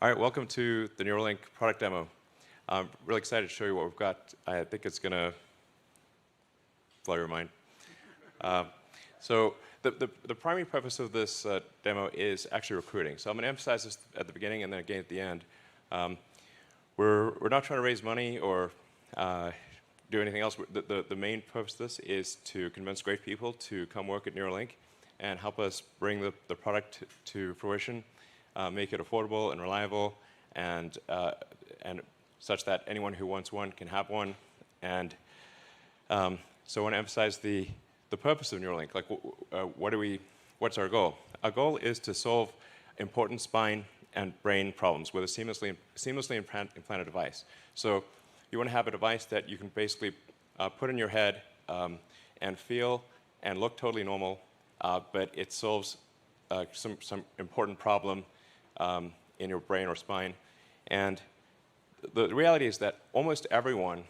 All right, welcome to the Neuralink product demo. I'm really excited to show you what we've got. I think it's going to blow your mind. So the primary purpose of this demo is actually recruiting. So I'm going to emphasize this at the beginning and then again at the end. We're not trying to raise money or do anything else. The main purpose of this is to convince great people to come work at Neuralink and help us bring the product to fruition. Make it affordable and reliable, and such that anyone who wants one can have one. And so I want to emphasize the purpose of Neuralink. Like, what's our goal? Our goal is to solve important spine and brain problems with a seamlessly implanted device. So you want to have a device that you can basically put in your head and feel and look totally normal, but it solves some important problem in your brain or spine. And the reality is that almost everyone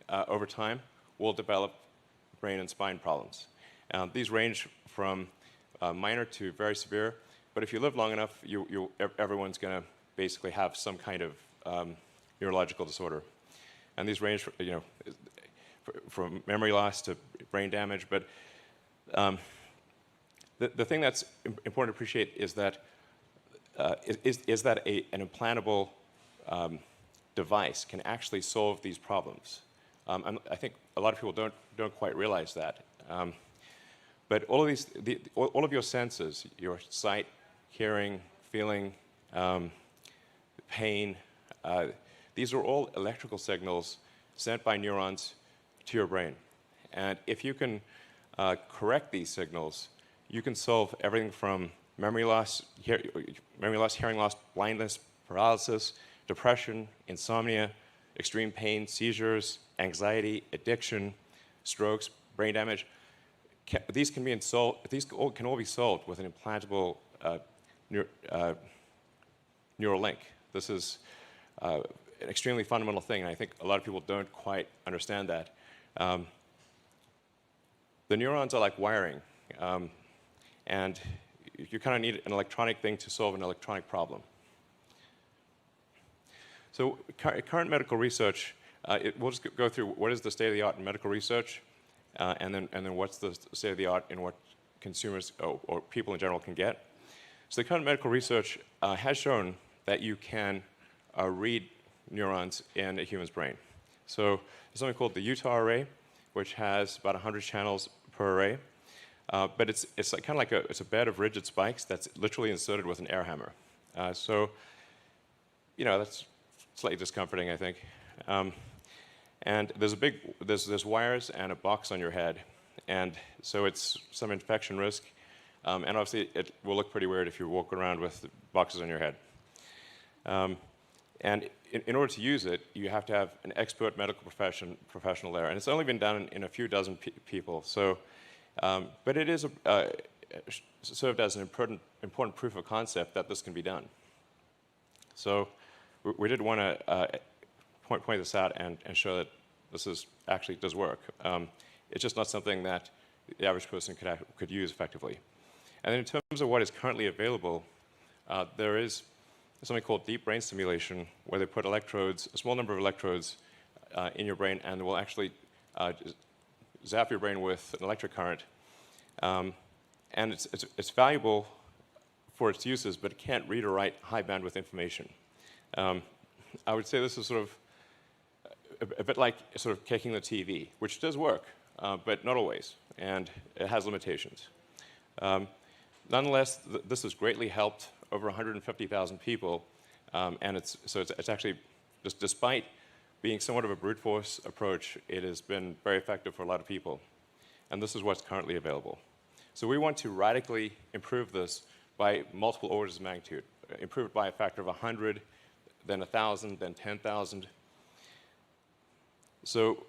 over time will develop brain and spine problems. These range from minor to very severe, but if you live long enough, everyone's going to basically have some kind of neurological disorder. And these range from memory loss to brain damage. But the thing that's important to appreciate is that an implantable device can actually solve these problems. I think a lot of people don't quite realize that. But all of your senses, your sight, hearing, feeling, pain, these are all electrical signals sent by neurons to your brain. And if you can correct these signals, you can solve everything from memory loss, hearing loss, blindness, paralysis, depression, insomnia, extreme pain, seizures, anxiety, addiction, strokes, brain damage. These can all be solved with an implantable Neuralink. This is an extremely fundamental thing, and I think a lot of people don't quite understand that. The neurons are like wiring, and you kind of need an electronic thing to solve an electronic problem. So current medical research, we'll just go through what is the state of the art in medical research, and then what's the state of the art in what consumers or people in general can get. So the current medical research has shown that you can read neurons in a human's brain. So there's something called the Utah array, which has about 100 channels per array. But it's kind of like it's a bed of rigid spikes that's literally inserted with an air hammer. So, that's slightly discomforting, I think. And there's wires and a box on your head, and so it's some infection risk. And obviously, it will look pretty weird if you walk around with boxes on your head. And in order to use it, you have to have an expert medical professional there, and it's only been done in a few dozen people. So. But it is served as an important proof of concept that this can be done. So we did want to point this out and show that this actually does work. It's just not something that the average person could use effectively. And then in terms of what is currently available, there is something called deep brain stimulation, where they put electrodes, a small number of electrodes, in your brain, and will actually zap your brain with an electric current. And it's valuable for its uses, but it can't read or write high bandwidth information. I would say this is sort of a bit like sort of kicking the TV, which does work, but not always, and it has limitations. Nonetheless, this has greatly helped over 150,000 people, and it's actually, just despite being somewhat of a brute force approach, it has been very effective for a lot of people. And this is what's currently available. So we want to radically improve this by multiple orders of magnitude. Improve it by a factor of 100, then 1,000, then 10,000. So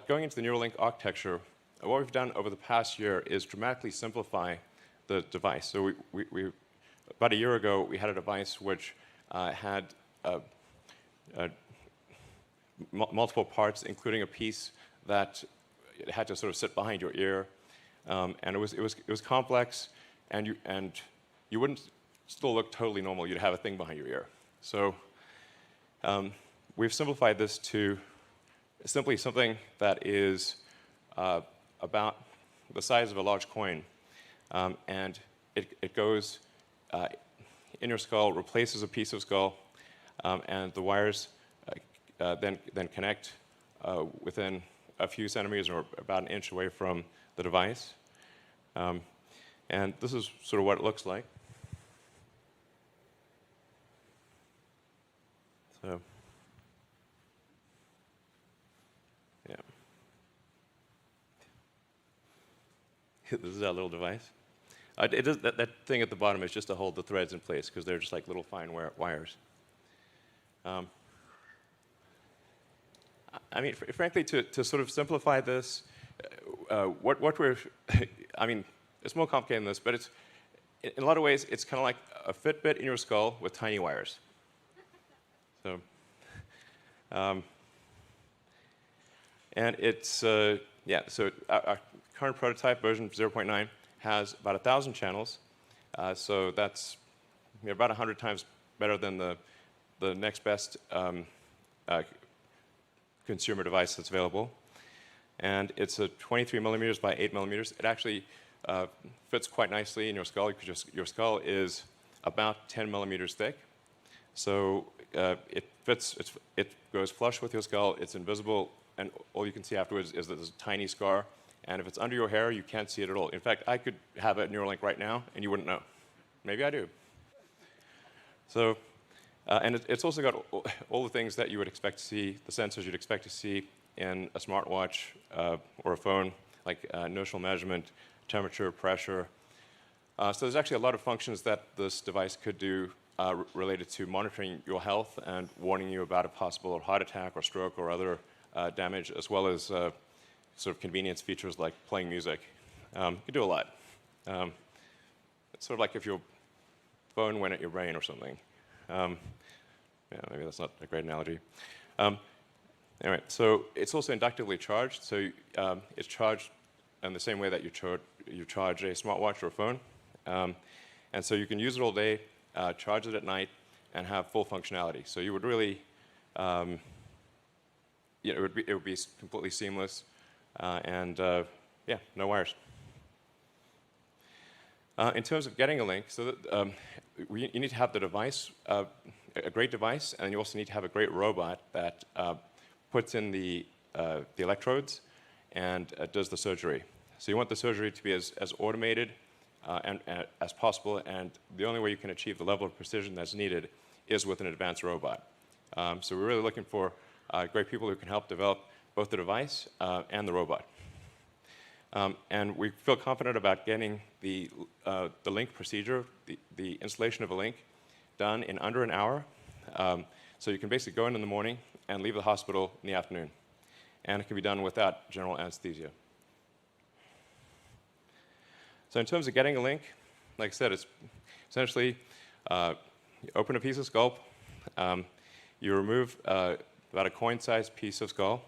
going into the Neuralink architecture, what we've done over the past year is dramatically simplify the device. So about a year ago, we had a device which had multiple parts, including a piece that it had to sort of sit behind your ear, and it was complex, and you wouldn't still look totally normal. You'd have a thing behind your ear. So we've simplified this to simply something that is about the size of a large coin. And it goes in your skull, replaces a piece of skull, and the wires then connect within a few centimeters or about an inch away from the device. And this is sort of what it looks like. So, yeah. This is our little device. It does, that thing at the bottom is just to hold the threads in place, because they're just like little fine wires. I mean, frankly, to sort of simplify this, what we're, I mean, it's more complicated than this, but it's, in a lot of ways, it's kind of like a Fitbit in your skull with tiny wires. So, and it's, yeah, so our current prototype, version 0.9, has about 1,000 channels. So that's about 100 times better than the next best consumer device that's available. And it's a 23 millimeters by 8 millimeters. It actually fits quite nicely in your skull, because your skull is about 10 millimeters thick. So it fits, it goes flush with your skull, it's invisible, and all you can see afterwards is that there's a tiny scar. And if it's under your hair, you can't see it at all. In fact, I could have a Neuralink right now, and you wouldn't know. Maybe I do. So, and it's also got all the things that you would expect to see, the sensors you'd expect to see in a smartwatch or a phone, like inertial measurement, temperature, pressure. So there's actually a lot of functions that this device could do related to monitoring your health and warning you about a possible heart attack or stroke or other damage, as well as sort of convenience features like playing music. You can do a lot. It's sort of like if your phone went at your brain or something. Yeah, maybe that's not a great analogy. Anyway, so it's also inductively charged. So it's charged in the same way that you charge a smartwatch or a phone. And so you can use it all day, charge it at night, and have full functionality. So you would really, you know, it would be completely seamless. And yeah, no wires. In terms of getting a link, so that, you need to have the device, a great device, and you also need to have a great robot that puts in the electrodes and does the surgery. So you want the surgery to be as automated and as possible, and the only way you can achieve the level of precision that's needed is with an advanced robot. So we're really looking for great people who can help develop both the device and the robot. And we feel confident about getting the link procedure, the installation of a link, done in under an hour. So you can basically go in the morning and leave the hospital in the afternoon. And it can be done without general anesthesia. So in terms of getting a link, like I said, it's essentially you open a piece of skull, you remove about a coin-sized piece of skull,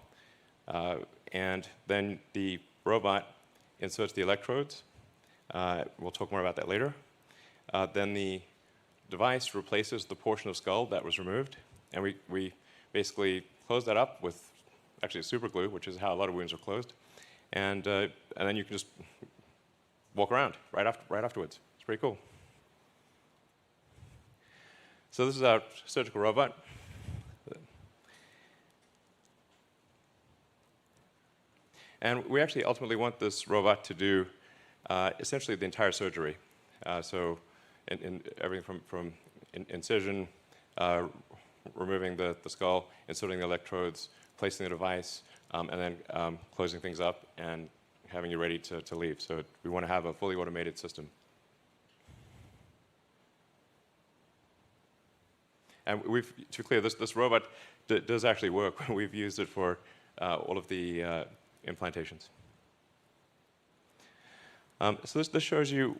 and then the robot inserts the electrodes. We'll talk more about that later. Then the device replaces the portion of skull that was removed, and we basically close that up with actually super glue, which is how a lot of wounds are closed, and then you can just walk around right afterwards. It's pretty cool. So this is our surgical robot. And we actually ultimately want this robot to do essentially the entire surgery. So in everything from incision, removing the skull, inserting the electrodes, placing the device, and then closing things up and having you ready to leave. So we want to have a fully automated system. And to be clear, this robot does actually work. We've used it for all of the implantations. So this shows you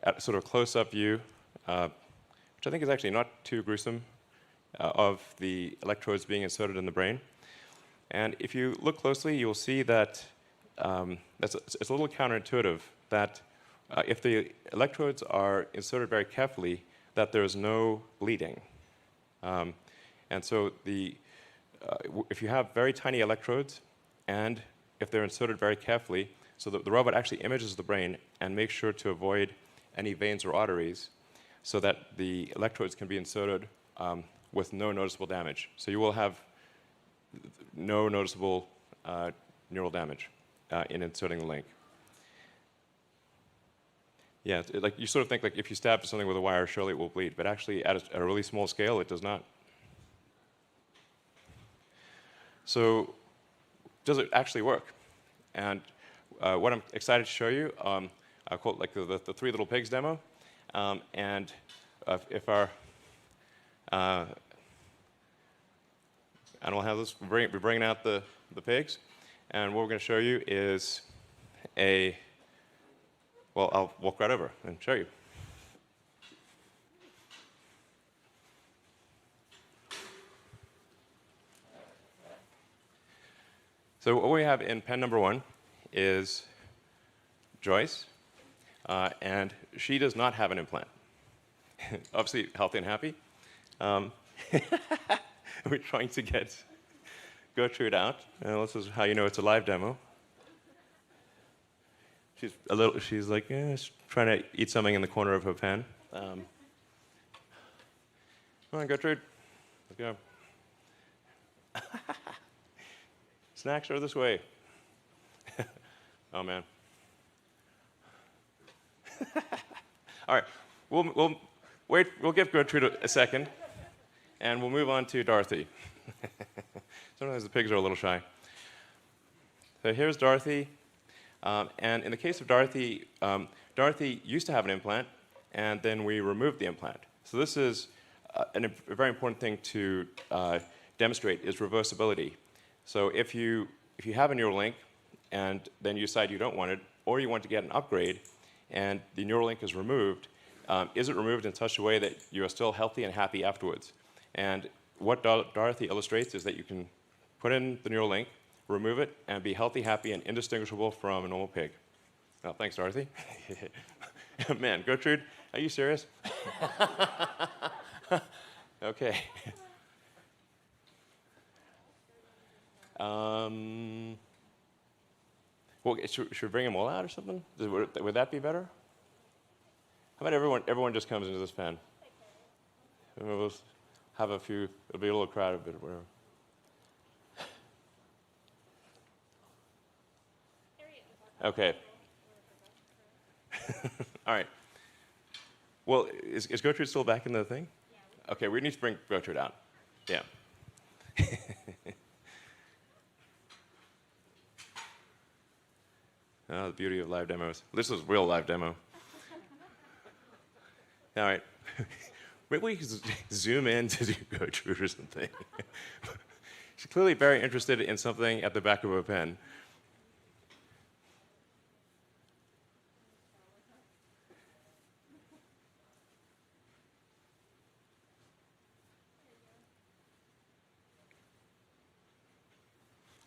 at sort of close-up view, which I think is actually not too gruesome, of the electrodes being inserted in the brain. And if you look closely, you'll see that it's a little counterintuitive that if the electrodes are inserted very carefully, that there's no bleeding. And so if you have very tiny electrodes, and if they're inserted very carefully, so the robot actually images the brain and makes sure to avoid any veins or arteries so that the electrodes can be inserted with no noticeable damage. So you will have no noticeable neural damage in inserting the link. Yeah, like you sort of think like if you stab something with a wire, surely it will bleed, but actually at a really small scale, it does not. So does it actually work? And what I'm excited to show you, I call it like the Three Little Pigs demo. And if our animal handlers, we're bringing out the pigs. And what we're going to show you is well, I'll walk right over and show you. So what we have in pen number 1 is Joyce, and she does not have an implant. Obviously healthy and happy. We're trying to get Gertrude out, and this is how you know it's a live demo. She's like, she's trying to eat something in the corner of her pen. Come on, Gertrude, let's go. Snacks are this way. Oh, man. All right, we'll wait. We'll give Gertrude a second, and we'll move on to Dorothy. Sometimes the pigs are a little shy. So here's Dorothy. And in the case of Dorothy, Dorothy used to have an implant, and then we removed the implant. So this is a very important thing to demonstrate is reversibility. So if you have a neural link, and then you decide you don't want it, or you want to get an upgrade, and the neural link is removed, is it removed in such a way that you are still healthy and happy afterwards? And what Dorothy illustrates is that you can put in the neural link, remove it, and be healthy, happy, and indistinguishable from a normal pig. Well, thanks, Dorothy. Man, Gertrude, are you serious? Okay. Well, should we bring them all out or something? Would that be better? How about everyone just comes into this pen? We'll have a few, it'll be a little crowded, but whatever. Okay. All right. Well, is Gertrude still back in the thing? Yeah. Okay, we need to bring Gertrude out. Yeah. Oh, the beauty of live demos. This is real live demo. All right. Maybe we can zoom in to do Gertrude or something. She's clearly very interested in something at the back of her pen.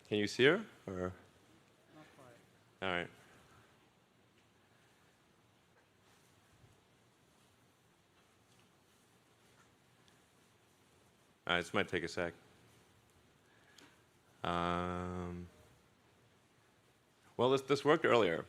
Can you see her? Or? Not quite. All right. All right, this might take a sec. Well, this worked earlier.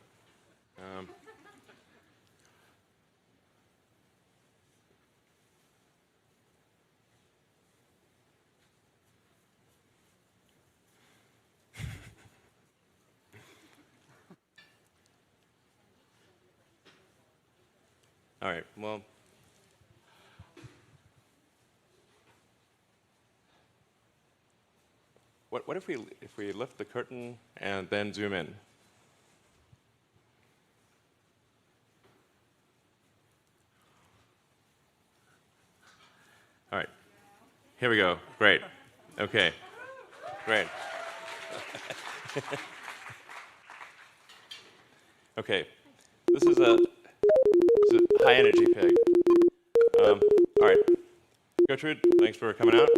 All right, well. What if we lift the curtain and then zoom in? All right, here we go. Great. Okay, great. Okay, this is a high energy pig. All right, Gertrude, thanks for coming out.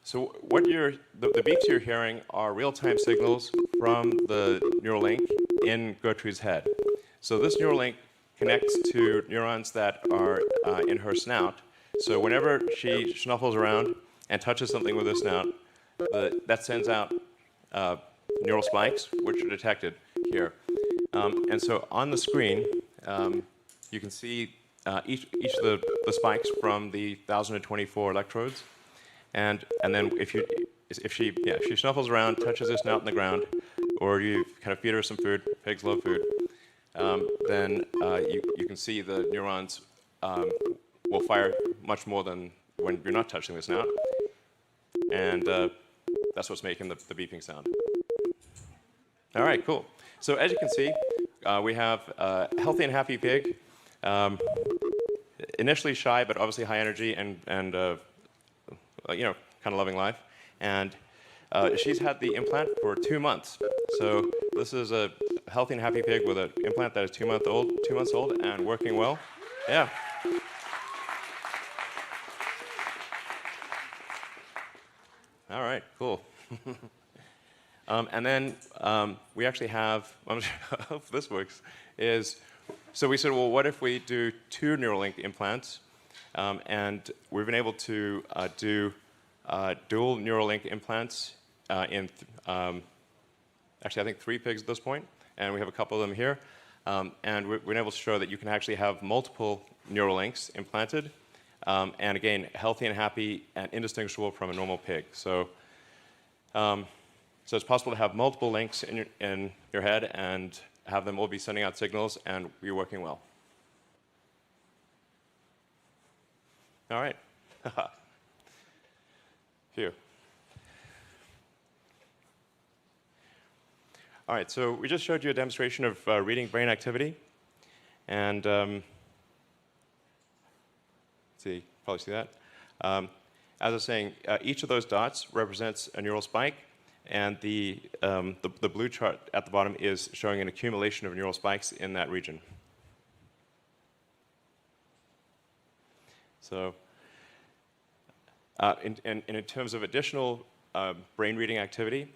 So what the beeps you're hearing are real-time signals from the neural link in Gertrude's head. So this neural link connects to neurons that are in her snout So whenever she snuffles around and touches something with her snout, that sends out neural spikes, which are detected here. And so on the screen, you can see each of the spikes from the 1,024 electrodes. And then if she snuffles around, touches her snout in the ground, or you kind of feed her some food, pigs love food, then you can see the neurons will fire much more than when you're not touching the snout. And that's what's making the beeping sound. All right, cool. So as you can see, we have a healthy and happy pig, initially shy, but obviously high energy and kind of loving life. And she's had the implant for 2 months. So this is a healthy and happy pig with an implant that is 2 months old and working well. Yeah. All right, cool. And then we actually have, I hope this works, so we said, well, what if we do 2 Neuralink implants? And we've been able to do dual Neuralink implants in, actually, I think 3 pigs at this point, and we have a couple of them here. And we've been able to show that you can actually have multiple Neuralinks implanted, and again, healthy and happy and indistinguishable from a normal pig. So it's possible to have multiple links in your head and have them all be sending out signals and be working well. All right. Phew. All right, so we just showed you a demonstration of reading brain activity. And let's see, probably see that. As I was saying, each of those dots represents a neural spike. And the blue chart at the bottom is showing an accumulation of neural spikes in that region. So in terms of additional brain reading activity,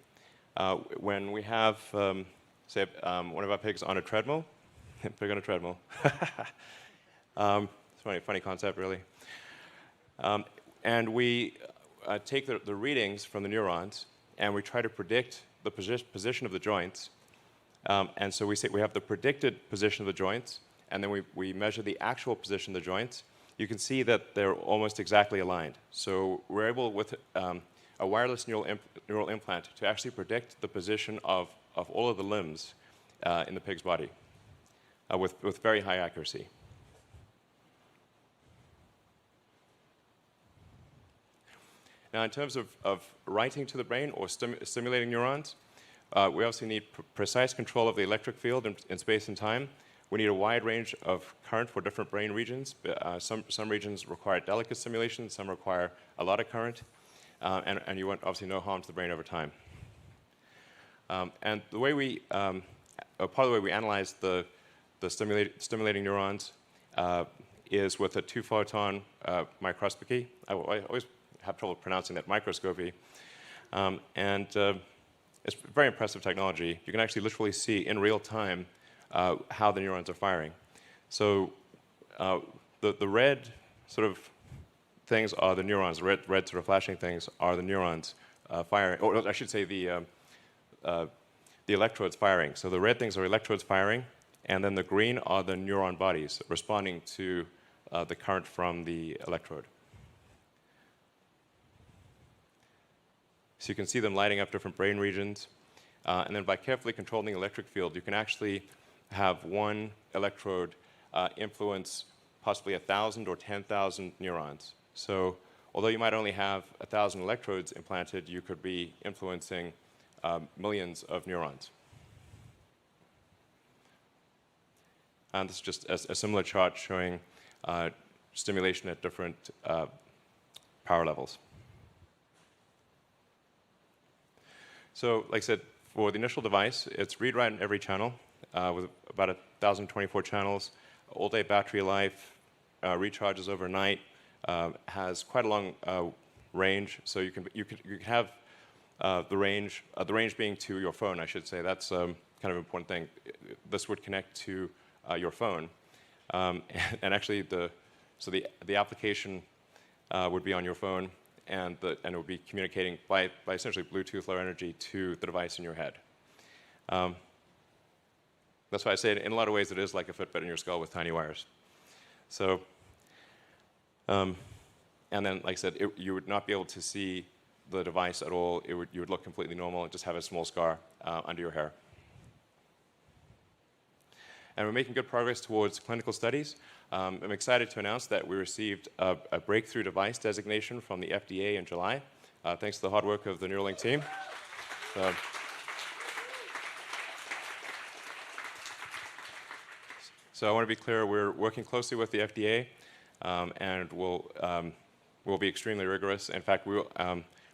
when we have, say, one of our pigs on a treadmill, pig on a treadmill, it's a funny concept, really. And we take the readings from the neurons, and we try to predict the position of the joints. And so we say we have the predicted position of the joints, and then we measure the actual position of the joints. You can see that they're almost exactly aligned. So we're able, with a wireless neural implant, to actually predict the position of all of the limbs in the pig's body with very high accuracy. Now, in terms of writing to the brain or stimulating neurons, we obviously need precise control of the electric field in space and time. We need a wide range of current for different brain regions. Some regions require delicate stimulation, some require a lot of current, and you want, obviously, no harm to the brain over time. And the way part of the way we analyze the stimulating neurons is with a 2-photon microscopy. I always have trouble pronouncing that, microscopy. And it's very impressive technology. You can actually literally see in real time how the neurons are firing. So the red sort of things are the neurons. The red sort of flashing things are the neurons firing, or I should say the electrodes firing. So the red things are electrodes firing, and then the green are the neuron bodies responding to the current from the electrode. So you can see them lighting up different brain regions. And then by carefully controlling the electric field, you can actually have one electrode influence possibly 1,000 or 10,000 neurons. So although you might only have 1,000 electrodes implanted, you could be influencing millions of neurons. And this is just a similar chart showing stimulation at different power levels. So, like I said, for the initial device, it's read-write in every channel with about 1,024 channels, all-day battery life, recharges overnight, has quite a long range. So you can have the range being to your phone, I should say. That's kind of an important thing. This would connect to your phone, and actually the application would be on your phone, and it would be communicating by essentially Bluetooth Low Energy to the device in your head. That's why I say in a lot of ways it is like a Fitbit in your skull with tiny wires. So, and then, like I said, you would not be able to see the device at all. You would look completely normal and just have a small scar under your hair. And we're making good progress towards clinical studies. I'm excited to announce that we received a breakthrough device designation from the FDA in July, thanks to the hard work of the Neuralink team. So I want to be clear, we're working closely with the FDA, and we'll be extremely rigorous. In fact, we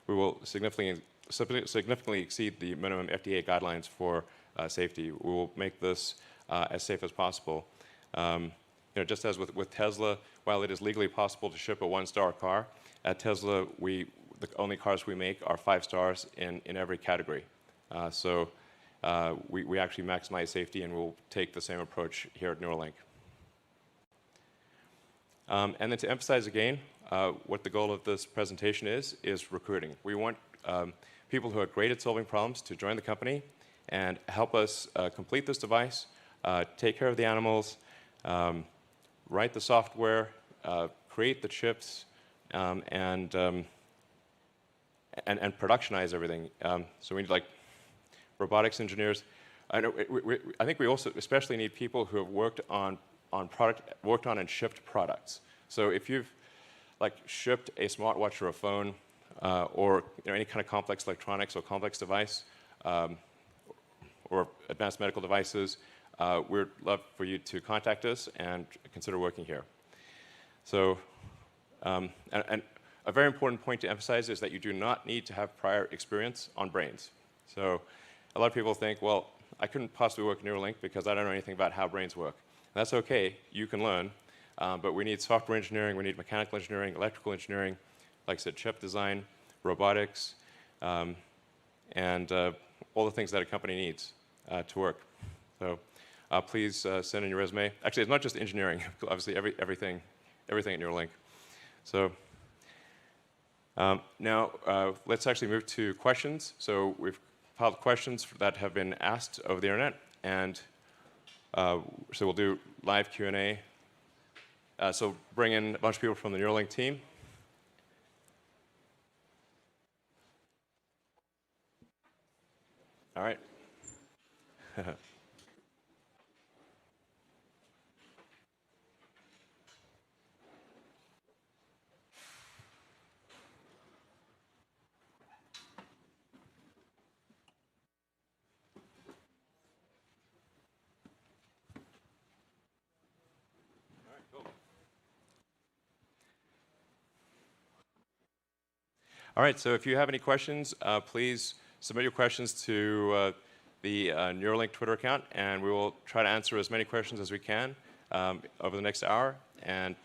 will significantly exceed the minimum FDA guidelines for safety. We will make this as safe as possible. Just as with Tesla, while it is legally possible to ship a 1-star car, at Tesla, the only cars we make are 5 stars in every category. So we actually maximize safety, and we'll take the same approach here at Neuralink. And then to emphasize again, what the goal of this presentation is recruiting. We want people who are great at solving problems to join the company and help us complete this device, take care of the animals, write the software, create the chips, and productionize everything. So we need like robotics engineers. I think we also especially need people who have worked on and shipped products. So if you've like shipped a smartwatch or a phone, or any kind of complex electronics or complex device, or advanced medical devices, we'd love for you to contact us and consider working here. So, and a very important point to emphasize is that you do not need to have prior experience on brains. So a lot of people think, well, I couldn't possibly work at Neuralink because I don't know anything about how brains work. That's okay, you can learn, but we need software engineering, we need mechanical engineering, electrical engineering, like I said, chip design, robotics, and all the things that a company needs to work. So please send in your resume. Actually, it's not just engineering, obviously everything at Neuralink. So now let's actually move to questions. So we've piled questions that have been asked over the internet, and so we'll do live Q&A. So bring in a bunch of people from the Neuralink team. All right. All right, so if you have any questions, please submit your questions to the Neuralink Twitter account, and we will try to answer as many questions as we can over the next hour. And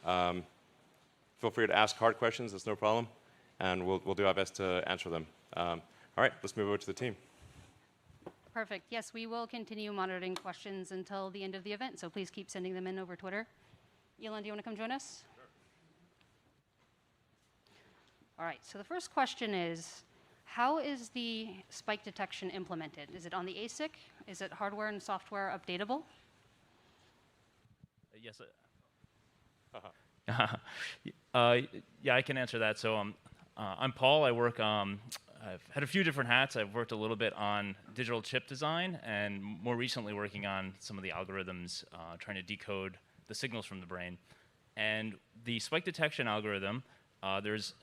feel free to ask hard questions, that's no problem, and we'll do our best to answer them. All right, let's move over to the team. Perfect. Yes, we will continue monitoring questions until the end of the event, so please keep sending them in over Twitter. Elon, do you want to come join us? All right, so the first question is, how is the spike detection implemented? Is it on the ASIC? Is it hardware and software updatable? Yes. Yeah, I can answer that. So I'm Paul. I work, I've had a few different hats. I've worked a little bit on digital chip design, and more recently working on some of the algorithms, trying to decode the signals from the brain. And the spike detection algorithm, there's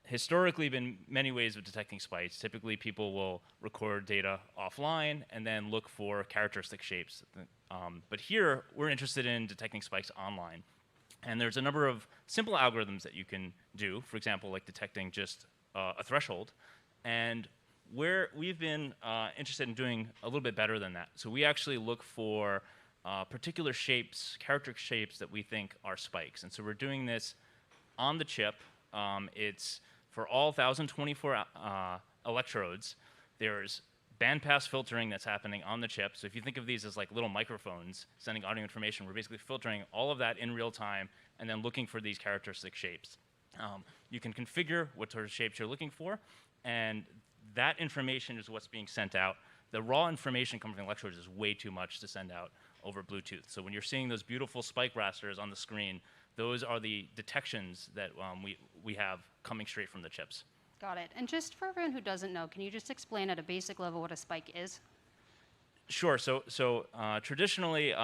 historically been many ways of detecting spikes. Typically, people will record data offline and then look for characteristic shapes. But here, we're interested in detecting spikes online. And there's a number of simple algorithms that you can do, for example, like detecting just a threshold. And where we've been interested in doing a little bit better than that. So we actually look for particular shapes, characteristic shapes that we think are spikes. And so we're doing this on the chip. It's for all 1,024 electrodes. There's bandpass filtering that's happening on the chip. So if you think of these as like little microphones sending audio information, we're basically filtering all of that in real time and then looking for these characteristic shapes. You can configure what sort of shapes you're looking for, and that information is what's being sent out. The raw information coming from the electrodes is way too much to send out over Bluetooth. So when you're seeing those beautiful spike rasters on the screen, those are the detections that we have coming straight from the chips. Got it. And just for everyone who doesn't know, can you just explain at a basic level what a spike is? Sure. So traditionally,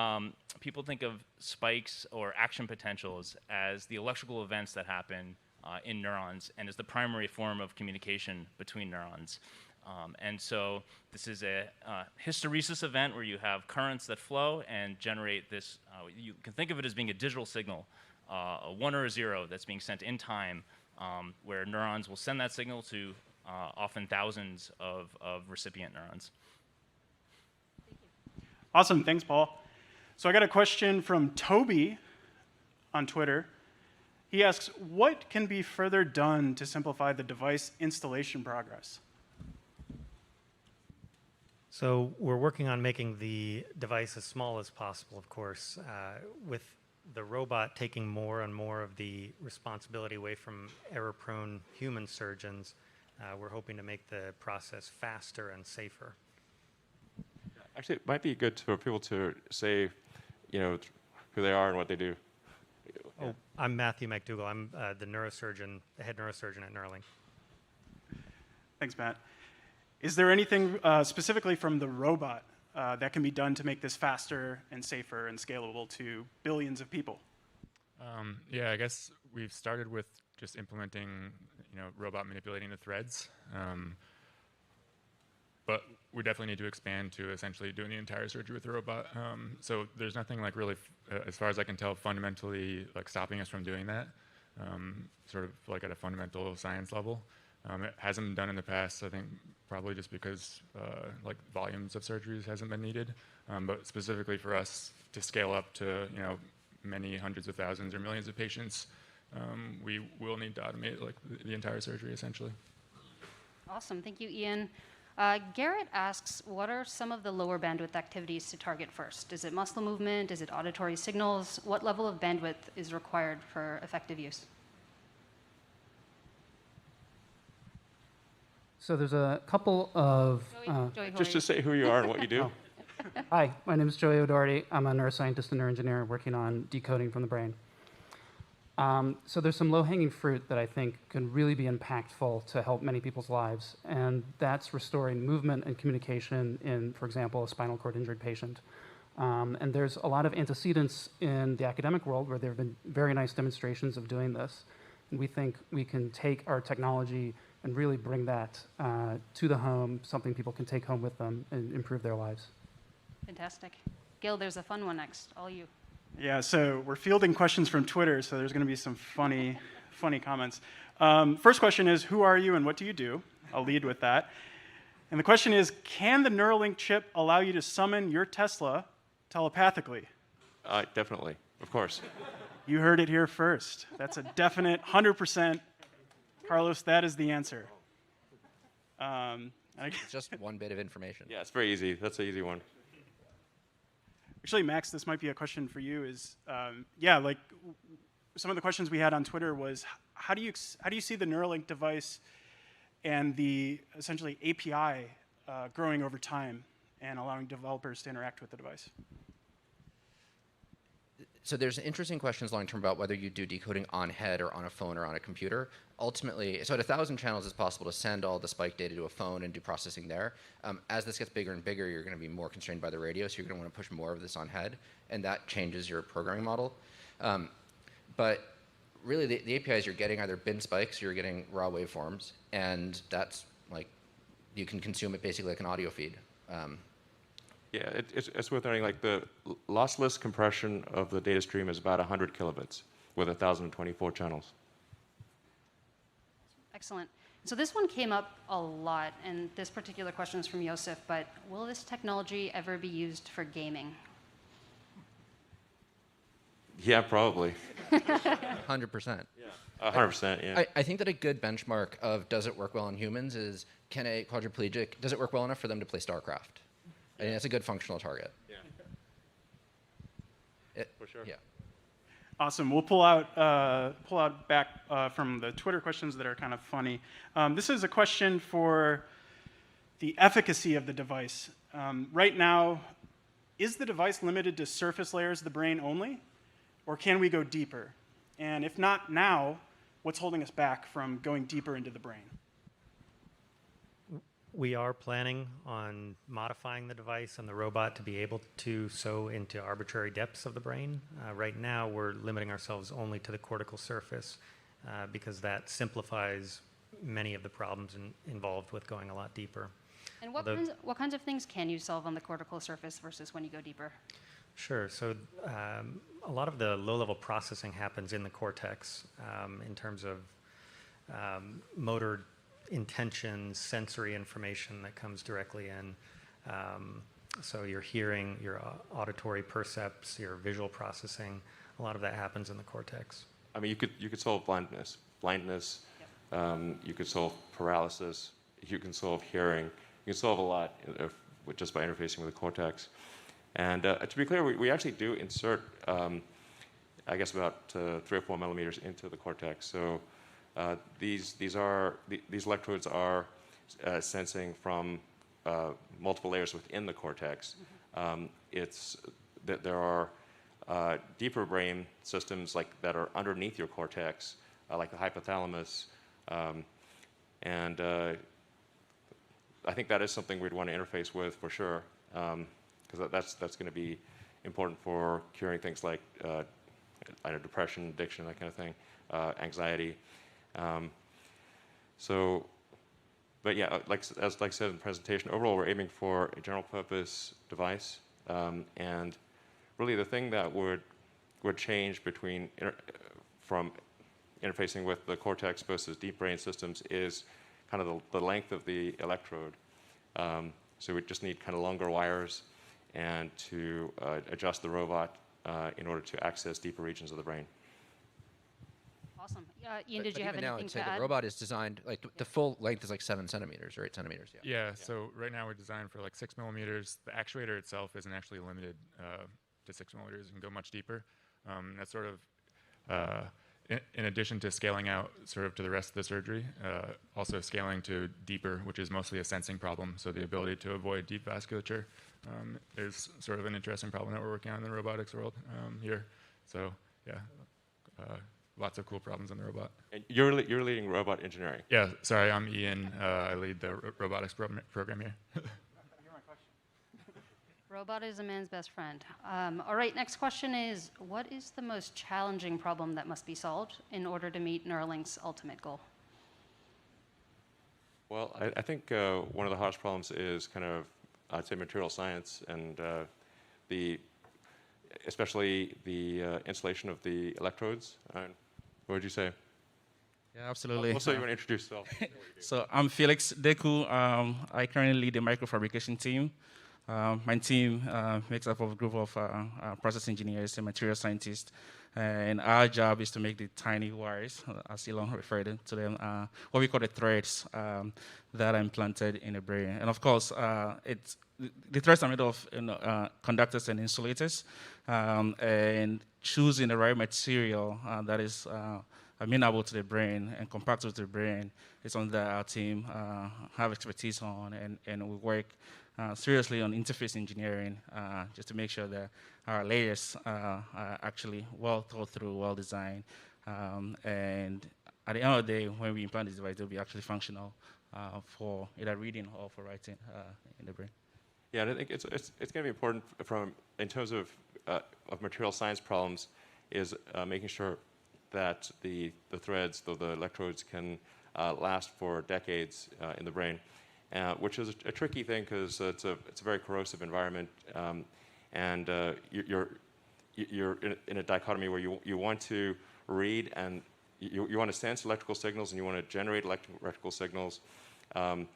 people think of spikes or action potentials as the electrical events that happen in neurons and as the primary form of communication between neurons. And so this is a hysteresis event where you have currents that flow and generate this. You can think of it as being a digital signal, a 1 or a 0 that's being sent in time, where neurons will send that signal to often thousands of recipient neurons. Awesome, thanks, Paul. So I got a question from Toby on Twitter. He asks, what can be further done to simplify the device installation progress? So we're working on making the device as small as possible, of course, with the robot taking more and more of the responsibility away from error-prone human surgeons. We're hoping to make the process faster and safer. Actually, it might be good for people to say, who they are and what they do. Oh, I'm Matthew McDougall. I'm the neurosurgeon, the head neurosurgeon at Neuralink. Thanks, Matt. Is there anything specifically from the robot that can be done to make this faster and safer and scalable to billions of people? Yeah, I guess we've started with just implementing, robot manipulating the threads. But we definitely need to expand to essentially doing the entire surgery with the robot. So there's nothing like really, as far as I can tell, fundamentally like stopping us from doing that, sort of like at a fundamental science level. It hasn't been done in the past, I think, probably just because like volumes of surgeries hasn't been needed. But specifically for us to scale up to many hundreds of thousands or millions of patients, we will need to automate like the entire surgery essentially. Awesome, thank you, Ian. Garrett asks, what are some of the lower bandwidth activities to target first? Is it muscle movement? Is it auditory signals? What level of bandwidth is required for effective use? So there's a couple of... Joey, Just to say who you are and what you do. Hi, my name is Joey O'Doherty. I'm a neuroscientist and neuroengineer working on decoding from the brain. So there's some low-hanging fruit that I think can really be impactful to help many people's lives, and that's restoring movement and communication in, for example, a spinal cord injured patient. And there's a lot of antecedents in the academic world where there have been very nice demonstrations of doing this. And we think we can take our technology and really bring that to the home, something people can take home with them and improve their lives. Fantastic. Gil, there's a fun one next. All you. Yeah, so we're fielding questions from Twitter, so there's going to be some funny comments. First question is, who are you and what do you do? I'll lead with that. And the question is, can the Neuralink chip allow you to summon your Tesla telepathically? Definitely, of course. You heard it here first. That's a definite 100%. Carlos, that is the answer. It's just one bit of information. Yeah, it's very easy. That's an easy one. Actually, Max, this might be a question for you. Like some of the questions we had on Twitter was, how do you see the Neuralink device and the essentially API growing over time and allowing developers to interact with the device? So there's interesting questions long-term about whether you do decoding on head or on a phone or on a computer. Ultimately, so at 1,000 channels, it's possible to send all the spike data to a phone and do processing there. As this gets bigger and bigger, you're going to be more constrained by the radio, so you're going to want to push more of this on head, and that changes your programming model. But really, the APIs you're getting either bin spikes, or you're getting raw waveforms, and that's like, you can consume it basically like an audio feed. Yeah, it's worth noting, like the lossless compression of the data stream is about 100 kilobits with 1,024 channels. Excellent. So this one came up a lot, and this particular question is from Yosef, but will this technology ever be used for gaming? Yeah, probably. 100%. Yeah. 100%, yeah. I think that a good benchmark of does it work well in humans is, can a quadriplegic, does it work well enough for them to play StarCraft? I think that's a good functional target. Yeah. For sure. Yeah. Awesome. We'll pull out back from the Twitter questions that are kind of funny. This is a question for the efficacy of the device. Right now, is the device limited to surface layers of the brain only, or can we go deeper? And if not now, what's holding us back from going deeper into the brain? We are planning on modifying the device and the robot to be able to sew into arbitrary depths of the brain. Right now, we're limiting ourselves only to the cortical surface because that simplifies many of the problems involved with going a lot deeper. And what kinds of things can you solve on the cortical surface versus when you go deeper? Sure. So a lot of the low-level processing happens in the cortex in terms of motor intentions, sensory information that comes directly in. So your hearing, your auditory percepts, your visual processing, a lot of that happens in the cortex. I mean, you could solve blindness. You could solve paralysis. You can solve hearing. You can solve a lot just by interfacing with the cortex. And to be clear, we actually do insert, I guess, about 3 or 4 millimeters into the cortex. So these electrodes are sensing from multiple layers within the cortex. There are deeper brain systems that are underneath your cortex, like the hypothalamus, and I think that is something we'd want to interface with for sure, because that's going to be important for curing things like depression, addiction, that kind of thing, anxiety. But yeah, like I said in the presentation, overall we're aiming for a general purpose device, and really the thing that would change from interfacing with the cortex versus deep brain systems is kind of the length of the electrode. So we just need kind of longer wires and to adjust the robot in order to access deeper regions of the brain. Awesome. Ian, did you have anything to add? The robot is designed, like the full length is like 7 centimeters or 8 centimeters. Yeah, so right now we're designed for like 6 millimeters. The actuator itself isn't actually limited to 6 millimeters. You can go much deeper. That's sort of, in addition to scaling out sort of to the rest of the surgery, also scaling to deeper, which is mostly a sensing problem. So the ability to avoid deep vasculature is sort of an interesting problem that we're working on in the robotics world here. So yeah, lots of cool problems in the robot. And you're leading robot engineering. Yeah, sorry, I'm Ian. I lead the robotics program here. Robot is a man's best friend. All right, next question is, what is the most challenging problem that must be solved in order to meet Neuralink's ultimate goal? Well, I think one of the hardest problems is kind of, I'd say, material science and especially the installation of the electrodes. What would you say? Yeah, absolutely. Also, you want to introduce yourself? So I'm Felix Deku. I currently lead the microfabrication team. My team makes up of a group of process engineers and material scientists. And our job is to make the tiny wires, as Elon referred to them, what we call the threads that are implanted in the brain. And of course, the threads are made of conductors and insulators. And choosing the right material that is amenable to the brain and compatible to the brain is something that our team have expertise on, and we work seriously on interface engineering just to make sure that our layers are actually well thought through, well designed, and at the end of the day, when we implant this device, they'll be actually functional for either reading or for writing in the brain. Yeah, and I think it's going to be important in terms of material science problems, is making sure that the threads, the electrodes, can last for decades in the brain. Which is a tricky thing because it's a very corrosive environment, and you're in a dichotomy where you want to read and you want to sense electrical signals and you want to generate electrical signals, but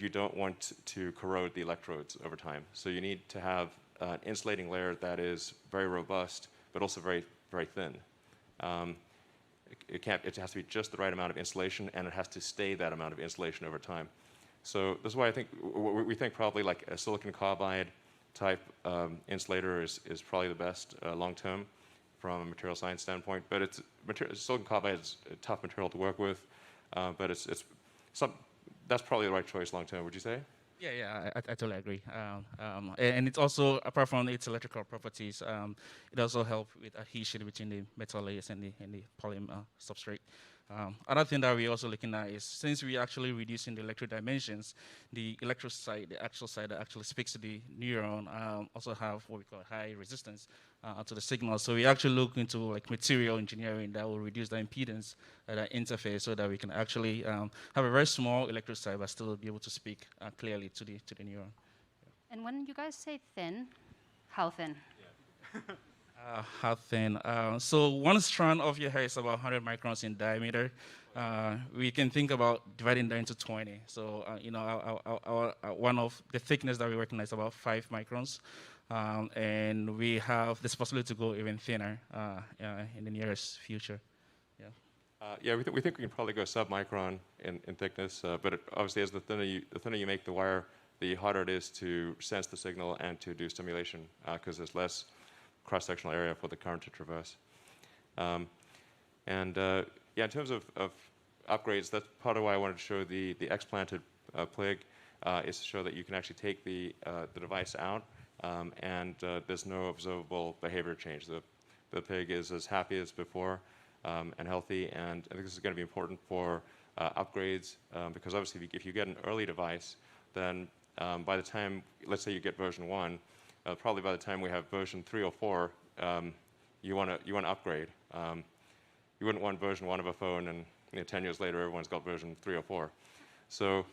you don't want to corrode the electrodes over time. So you need to have an insulating layer that is very robust but also very, very thin. It has to be just the right amount of insulation, and it has to stay that amount of insulation over time. So this is why I think we think probably like a silicon carbide type insulator is probably the best long-term from a material science standpoint. But silicon carbide is a tough material to work with, but that's probably the right choice long-term, would you say? Yeah, I totally agree. And it's also, apart from its electrical properties, it also helps with adhesion between the metal layers and the polymer substrate. Another thing that we're also looking at is, since we're actually reducing the electric dimensions, the electric side, the actual side that actually speaks to the neuron, also have what we call high resistance to the signal. So we actually look into like material engineering that will reduce the impedance at that interface, so that we can actually have a very small electric side but still be able to speak clearly to the neuron. And when you guys say thin, how thin? How thin? So one strand of your hair is about 100 microns in diameter. We can think about dividing that into 20. So one of the thickness that we're working on is about 5 microns. And we have this possibility to go even thinner in the nearest future. We think we can probably go sub-micron in thickness, but obviously as the thinner you make the wire, the harder it is to sense the signal and to do stimulation, because there's less cross-sectional area for the current to traverse. In terms of upgrades, that's part of why I wanted to show the explanted plig, is to show that you can actually take the device out, and there's no observable behavior change. The pig is as happy as before and healthy, and I think this is going to be important for upgrades, because obviously if you get an early device, then by the time, let's say you get version 1, probably by the time we have version 3 or 4, you want to upgrade. You wouldn't want version 1 of a phone, and 10 years later everyone's got version 3 or 4. So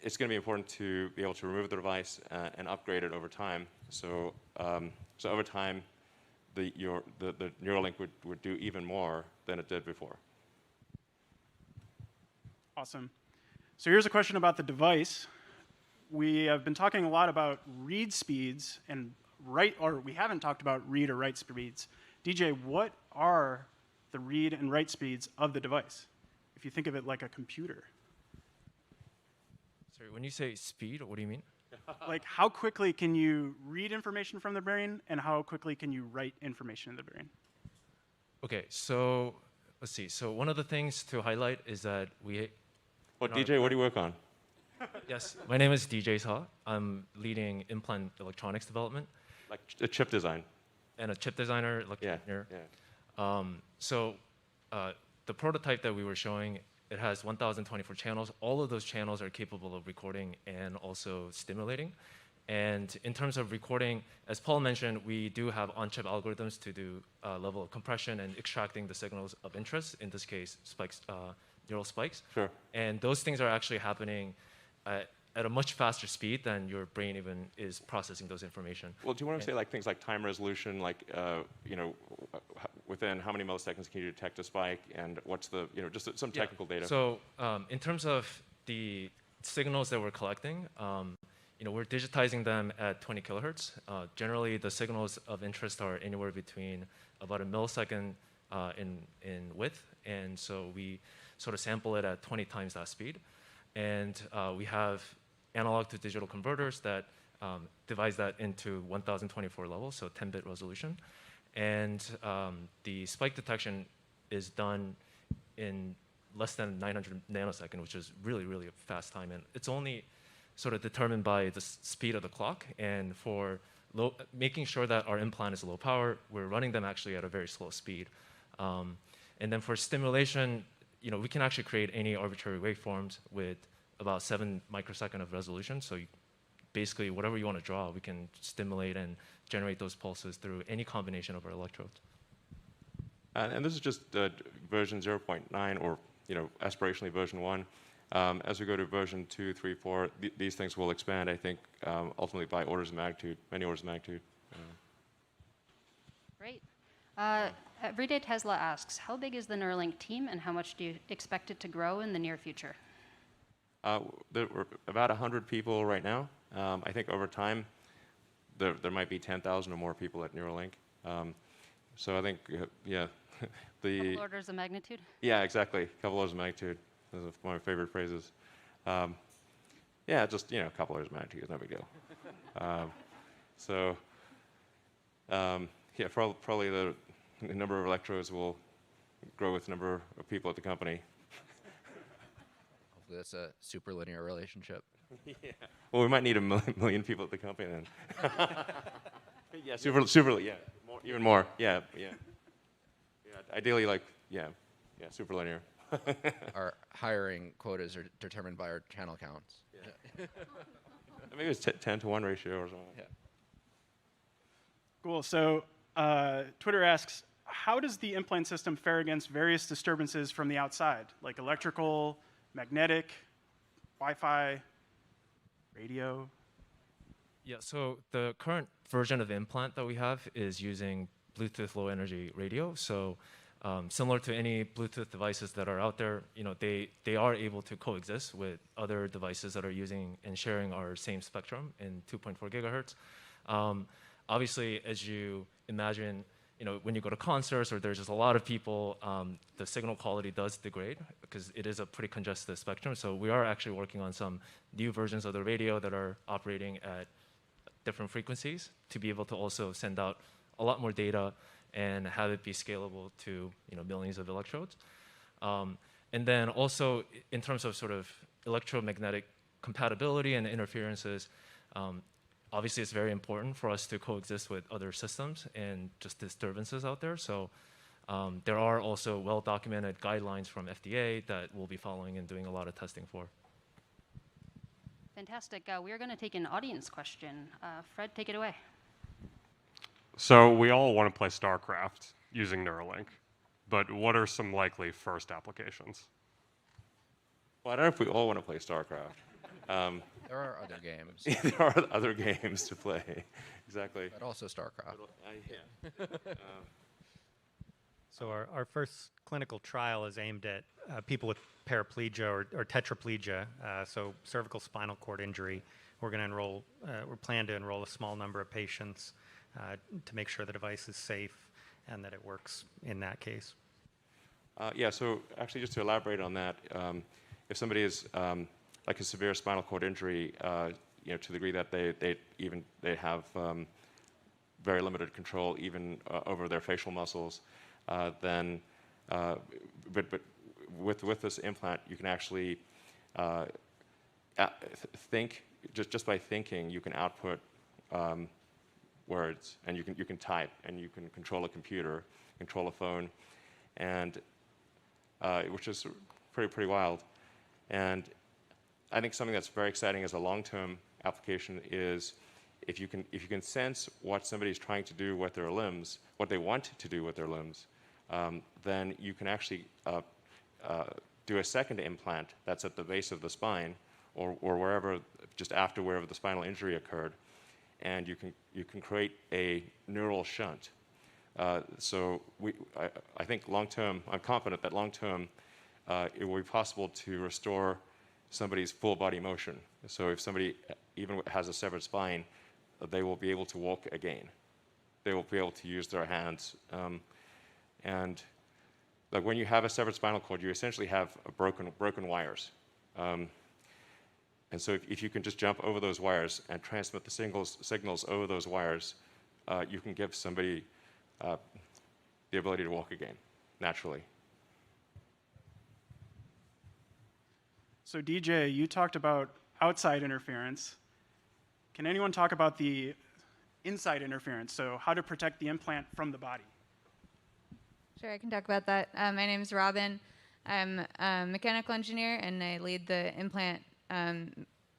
it's going to be important to be able to remove the device and upgrade it over time. So over time, the Neuralink would do even more than it did before. Awesome. So here's a question about the device. We have been talking a lot about read speeds and we haven't talked about read or write speeds. DJ, what are the read and write speeds of the device, if you think of it like a computer? Sorry, when you say speed, what do you mean? Like, how quickly can you read information from the brain, and how quickly can you write information in the brain? Okay, so let's see. So one of the things to highlight is that we... DJ, what do you work on? Yes, my name is DJ Sa. I'm leading implant electronics development. Like a chip design. And a chip designer, engineer. So the prototype that we were showing, it has 1,024 channels. All of those channels are capable of recording and also stimulating. And in terms of recording, as Paul mentioned, we do have on-chip algorithms to do level of compression and extracting the signals of interest, in this case, spikes, neural spikes. Sure. And those things are actually happening at a much faster speed than your brain even is processing those information. Well, do you want to say like things like time resolution, like within how many milliseconds can you detect a spike, and what's the just some technical data? So in terms of the signals that we're collecting, we're digitizing them at 20 kilohertz. Generally, the signals of interest are anywhere between about a millisecond in width, and so we sort of sample it at 20 times that speed. And we have analog to digital converters that divide that into 1,024 levels, so 10-bit resolution. And the spike detection is done in less than 900 nanosecond, which is really, really a fast time. And it's only sort of determined by the speed of the clock. And for making sure that our implant is low power, we're running them actually at a very slow speed. And then for stimulation, we can actually create any arbitrary waveforms with about 7 microsecond of resolution. So basically, whatever you want to draw, we can stimulate and generate those pulses through any combination of our electrodes. And this is just version 0.9, or aspirationally version 1. As we go to version 2, 3, 4, these things will expand, I think, ultimately by orders of magnitude, many orders of magnitude. Great. Everyday Tesla asks, how big is the Neuralink team, and how much do you expect it to grow in the near future? There were about 100 people right now. I think over time, there might be 10,000 or more people at Neuralink. So I think, Couple orders of magnitude? Yeah, exactly. A couple orders of magnitude. Those are my favorite phrases. Yeah, just a couple orders of magnitude, no big deal. Yeah, probably the number of electrodes will grow with the number of people at the company. Hopefully that's a super linear relationship. Yeah. Well, we might need a million people at the company then. Yeah, super, yeah, even more. Yeah. Ideally, super linear. Our hiring quotas are determined by our channel counts. Yeah. Maybe it's 10-to-1 ratio or something. Yeah. Cool. So Twitter asks, how does the implant system fare against various disturbances from the outside, like electrical, magnetic, Wi-Fi, radio? Yeah, so the current version of implant that we have is using Bluetooth low energy radio. So similar to any Bluetooth devices that are out there, they are able to coexist with other devices that are using and sharing our same spectrum in 2.4 gigahertz. Obviously, as you imagine, when you go to concerts or there's just a lot of people, the signal quality does degrade because it is a pretty congested spectrum. So we are actually working on some new versions of the radio that are operating at different frequencies to be able to also send out a lot more data and have it be scalable to millions of electrodes. And then also in terms of sort of electromagnetic compatibility and interferences, obviously it's very important for us to coexist with other systems and just disturbances out there. So there are also well-documented guidelines from FDA that we'll be following and doing a lot of testing for. Fantastic. We are going to take an audience question. Fred, take it away. So we all want to play StarCraft using Neuralink, but what are some likely first applications? Well, I don't know if we all want to play StarCraft. There are other games. There are other games to play, exactly. But also StarCraft. Yeah. So our first clinical trial is aimed at people with paraplegia or tetraplegia, so cervical spinal cord injury. We're going to enroll, we plan to enroll a small number of patients to make sure the device is safe and that it works in that case. Yeah, so actually just to elaborate on that, if somebody is like a severe spinal cord injury, to the degree that they have very limited control even over their facial muscles, then but with this implant you can actually think just by thinking you can output words, and you can type, and you can control a computer, control a phone, and which is pretty wild. And I think something that's very exciting as a long-term application is if you can sense what somebody's trying to do with their limbs, what they want to do with their limbs, then you can actually do a second implant that's at the base of the spine or wherever, just after wherever the spinal injury occurred, and you can create a neural shunt. So I think long-term, I'm confident that long-term it will be possible to restore somebody's full body motion. So if somebody even has a severed spine, they will be able to walk again. They will be able to use their hands. And like when you have a severed spinal cord, you essentially have broken wires. And so if you can just jump over those wires and transmit the signals over those wires, you can give somebody the ability to walk again, naturally. So DJ, you talked about outside interference. Can anyone talk about the inside interference? So how to protect the implant from the body? Sure, I can talk about that. My name is Robin. I'm a mechanical engineer, and I lead the implant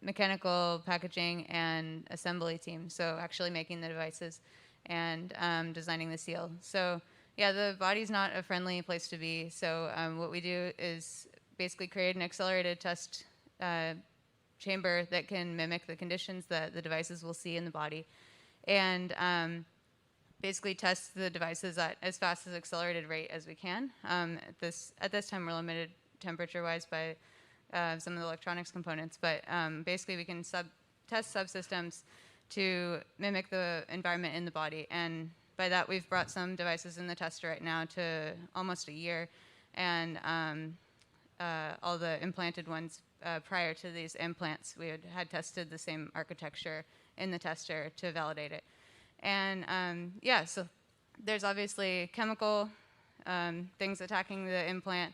mechanical packaging and assembly team. So actually making the devices and designing the seal. So yeah, the body's not a friendly place to be. So what we do is basically create an accelerated test chamber that can mimic the conditions that the devices will see in the body, and basically test the devices at as fast as accelerated rate as we can. At this time, we're limited temperature-wise by some of the electronics components, but basically we can test subsystems to mimic the environment in the body. And by that, we've brought some devices in the tester right now to almost a year, and all the implanted ones prior to these implants. We had tested the same architecture in the tester to validate it. And yeah, so there's obviously chemical things attacking the implant.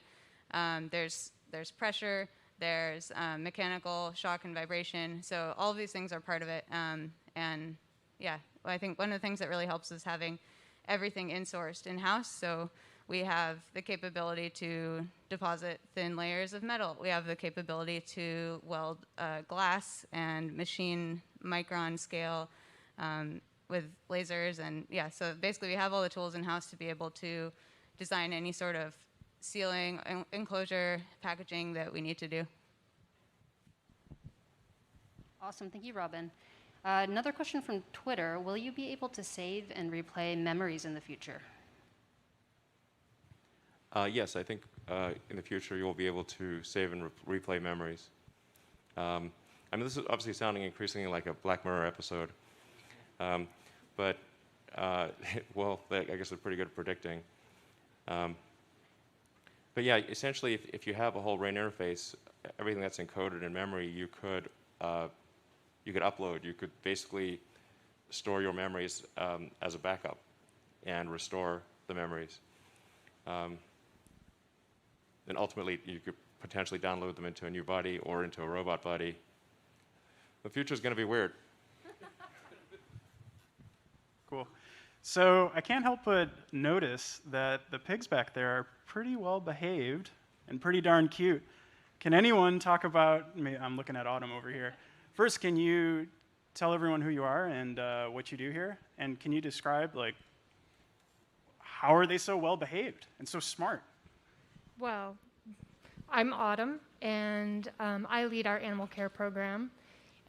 There's pressure. There's mechanical shock and vibration. So all of these things are part of it. And yeah, I think one of the things that really helps is having everything in-sourced in-house. So we have the capability to deposit thin layers of metal. We have the capability to weld glass and machine micron scale with lasers. And yeah, so basically we have all the tools in-house to be able to design any sort of sealing, enclosure, packaging that we need to do. Awesome, thank you, Robin. Another question from Twitter, will you be able to save and replay memories in the future? Yes, I think in the future you will be able to save and replay memories. I mean, this is obviously sounding increasingly like a Black Mirror episode, but well, I guess they're pretty good at predicting. But yeah, essentially, if you have a whole RAIN interface, everything that's encoded in memory, you could upload. You could basically store your memories as a backup and restore the memories. And ultimately, you could potentially download them into a new body or into a robot body. The future is going to be weird. Cool. So I can't help but notice that the pigs back there are pretty well behaved and pretty darn cute. Can anyone talk about, I'm looking at Autumn over here. First, can you tell everyone who you are and what you do here? And can you describe, like, how are they so well behaved and so smart? Well, I'm Autumn, and I lead our animal care program.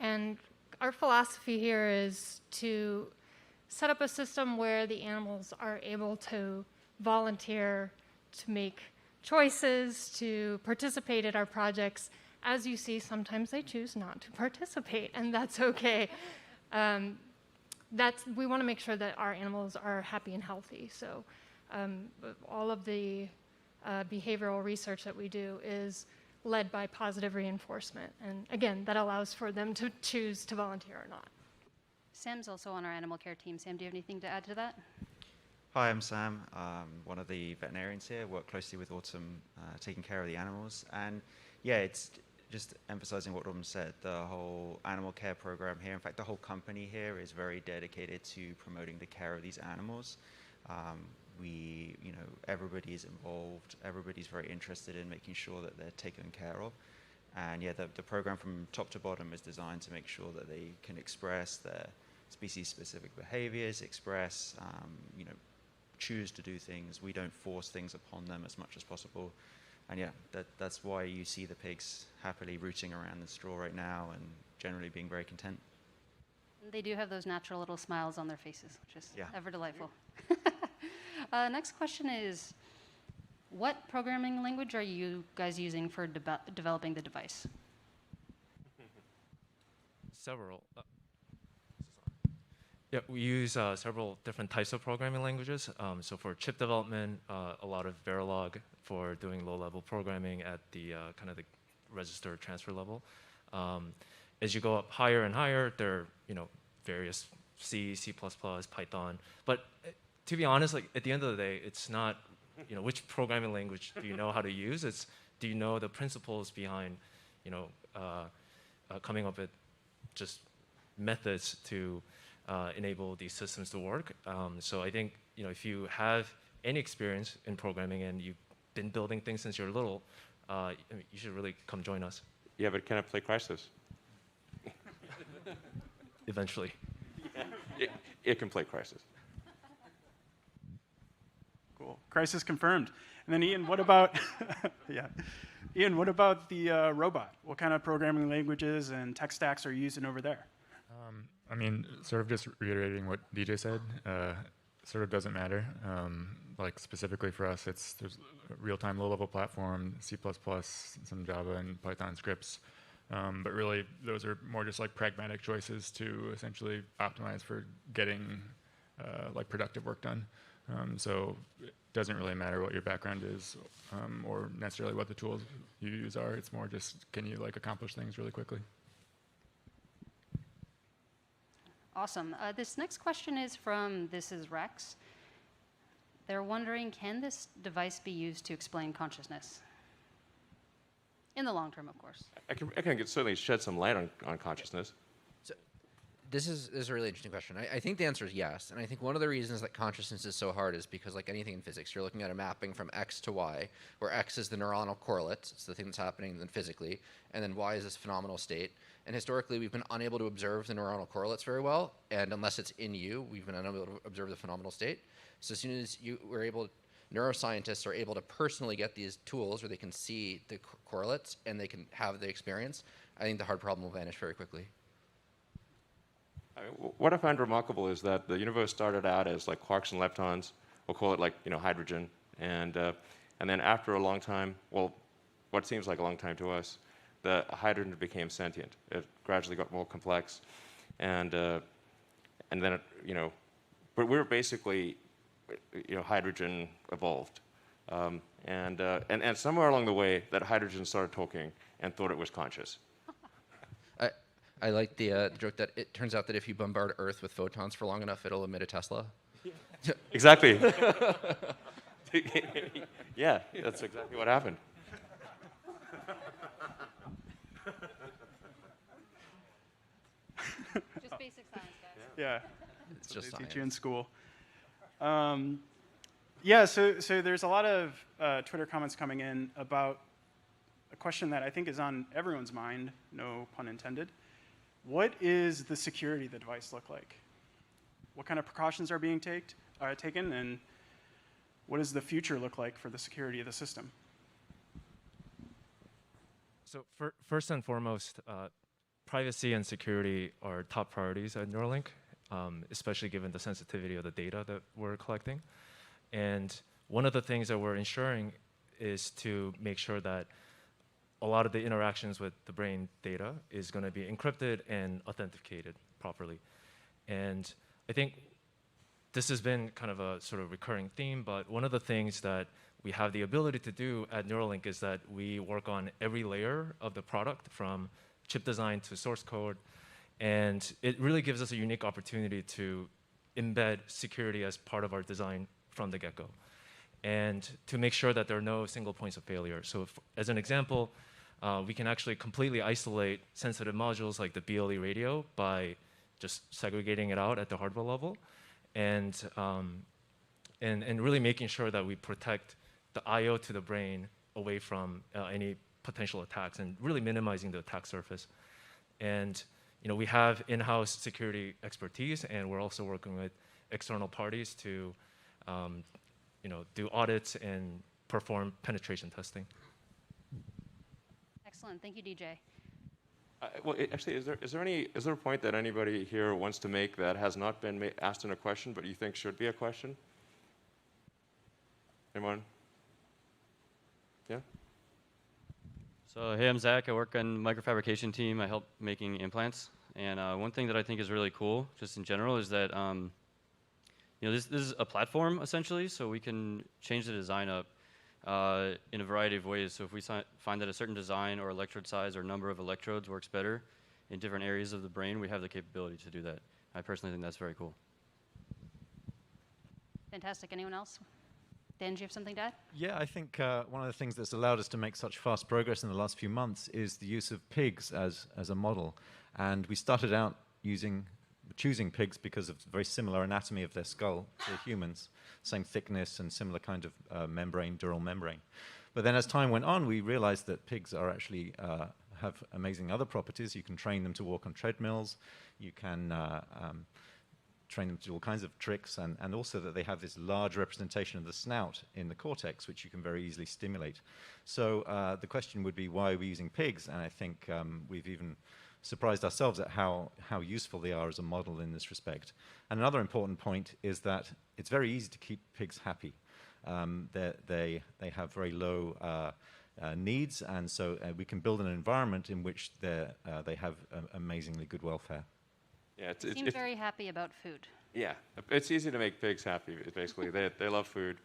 And our philosophy here is to set up a system where the animals are able to volunteer, to make choices, to participate in our projects. As you see, sometimes they choose not to participate, and that's okay. We want to make sure that our animals are happy and healthy. So all of the behavioral research that we do is led by positive reinforcement. And again, that allows for them to choose to volunteer or not. Sam's also on our animal care team. Sam, do you have anything to add to that? Hi, I'm Sam, one of the veterinarians here, work closely with Autumn, taking care of the animals. And yeah, it's just emphasizing what Autumn said, the whole animal care program here, in fact, the whole company here is very dedicated to promoting the care of these animals. Everybody's involved, everybody's very interested in making sure that they're taken care of. And yeah, the program from top to bottom is designed to make sure that they can express their species-specific behaviors, choose to do things. We don't force things upon them as much as possible. And yeah, that's why you see the pigs happily rooting around the straw right now and generally being very content. They do have those natural little smiles on their faces, which is ever delightful. Next question is, what programming language are you guys using for developing the device? Several. Yeah, we use several different types of programming languages. So for chip development, a lot of Verilog for doing low-level programming at the kind of the register transfer level. As you go up higher and higher, there are various C, C++, Python. But to be honest, like at the end of the day, it's not which programming language do you know how to use. It's do you know the principles behind coming up with just methods to enable these systems to work. So I think if you have any experience in programming and you've been building things since you're little, you should really come join us. Yeah, but can I play Crisis? Eventually. It can play Crisis. Cool. Crisis confirmed. And then Ian, what about Ian, what about the robot? What kind of programming languages and tech stacks are you using over there? I mean, sort of just reiterating what DJ said, sort of doesn't matter. Like specifically for us, there's a real-time low-level platform, C++, some Java and Python scripts. But really, those are more just like pragmatic choices to essentially optimize for getting like productive work done. So doesn't really matter what your background is or necessarily what the tools you use are. It's more just, can you like accomplish things really quickly? Awesome. This next question is from This Is Rex. They're wondering, can this device be used to explain consciousness? In the long term, of course. I can certainly shed some light on consciousness. So this is a really interesting question. I think the answer is yes. And I think one of the reasons that consciousness is so hard is because, like anything in physics, you're looking at a mapping from X to Y, where X is the neuronal correlate, it's the thing that's happening then physically, and then Y is this phenomenal state. And historically, we've been unable to observe the neuronal correlates very well, and unless it's in you, we've been unable to observe the phenomenal state. So as soon as neuroscientists are able to personally get these tools where they can see the correlates and they can have the experience, I think the hard problem will vanish very quickly. I mean, what I find remarkable is that the universe started out as like quarks and leptons, we'll call it like hydrogen, and then after a long time, well, what seems like a long time to us, the hydrogen became sentient. It gradually got more complex, and then it, but we're basically, hydrogen evolved, and somewhere along the way, that hydrogen started talking and thought it was conscious. I like the joke that it turns out that if you bombard Earth with photons for long enough, it'll emit a Tesla. Exactly. Yeah, that's exactly what happened. Just basic science, guys. Yeah. It's That's just what they teach science. you in school. Yeah, so there's a lot of Twitter comments coming in about a question that I think is on everyone's mind, no pun intended. What is the security of the device look like? What kind of precautions are being taken, and what does the future look like for the security of the system? So first and foremost, privacy and security are top priorities at Neuralink, especially given the sensitivity of the data that we're collecting. And one of the things that we're ensuring is to make sure that a lot of the interactions with the brain data is going to be encrypted and authenticated properly. And I think this has been kind of a sort of recurring theme, but one of the things that we have the ability to do at Neuralink is that we work on every layer of the product, from chip design to source code, and it really gives us a unique opportunity to embed security as part of our design from the get-go, and to make sure that there are no single points of failure. So as an example, we can actually completely isolate sensitive modules like the BLE radio by just segregating it out at the hardware level, and really making sure that we protect the I/O to the brain away from any potential attacks, and really minimizing the attack surface. And we have in-house security expertise, and we're also working with external parties to do audits and perform penetration testing. Excellent. Thank you, DJ. Well, actually, is there a point that anybody here wants to make that has not been asked in a question, but you think should be a question? Anyone? Yeah. So hey, I'm Zach. I work on the microfabrication team. I help making implants. And one thing that I think is really cool, just in general, is that this is a platform essentially, so we can change the design up in a variety of ways. So if we find that a certain design or electrode size or number of electrodes works better in different areas of the brain, we have the capability to do that. I personally think that's very cool. Fantastic. Anyone else? Dan, do you have something to add? Yeah, I think one of the things that's allowed us to make such fast progress in the last few months is the use of pigs as a model. And we started out choosing pigs because of the very similar anatomy of their skull to humans, same thickness and similar kind of membrane, dural membrane. But then as time went on, we realized that pigs are actually have amazing other properties. You can train them to walk on treadmills. You can train them to do all kinds of tricks, and also that they have this large representation of the snout in the cortex, which you can very easily stimulate. So the question would be, why are we using pigs? And I think we've even surprised ourselves at how useful they are as a model in this respect. And another important point is that it's very easy to keep pigs happy. They have very low needs, and so we can build an environment in which they have amazingly good welfare. Yeah, You seem very happy about food. Yeah, it's easy to make pigs happy, basically. They love food.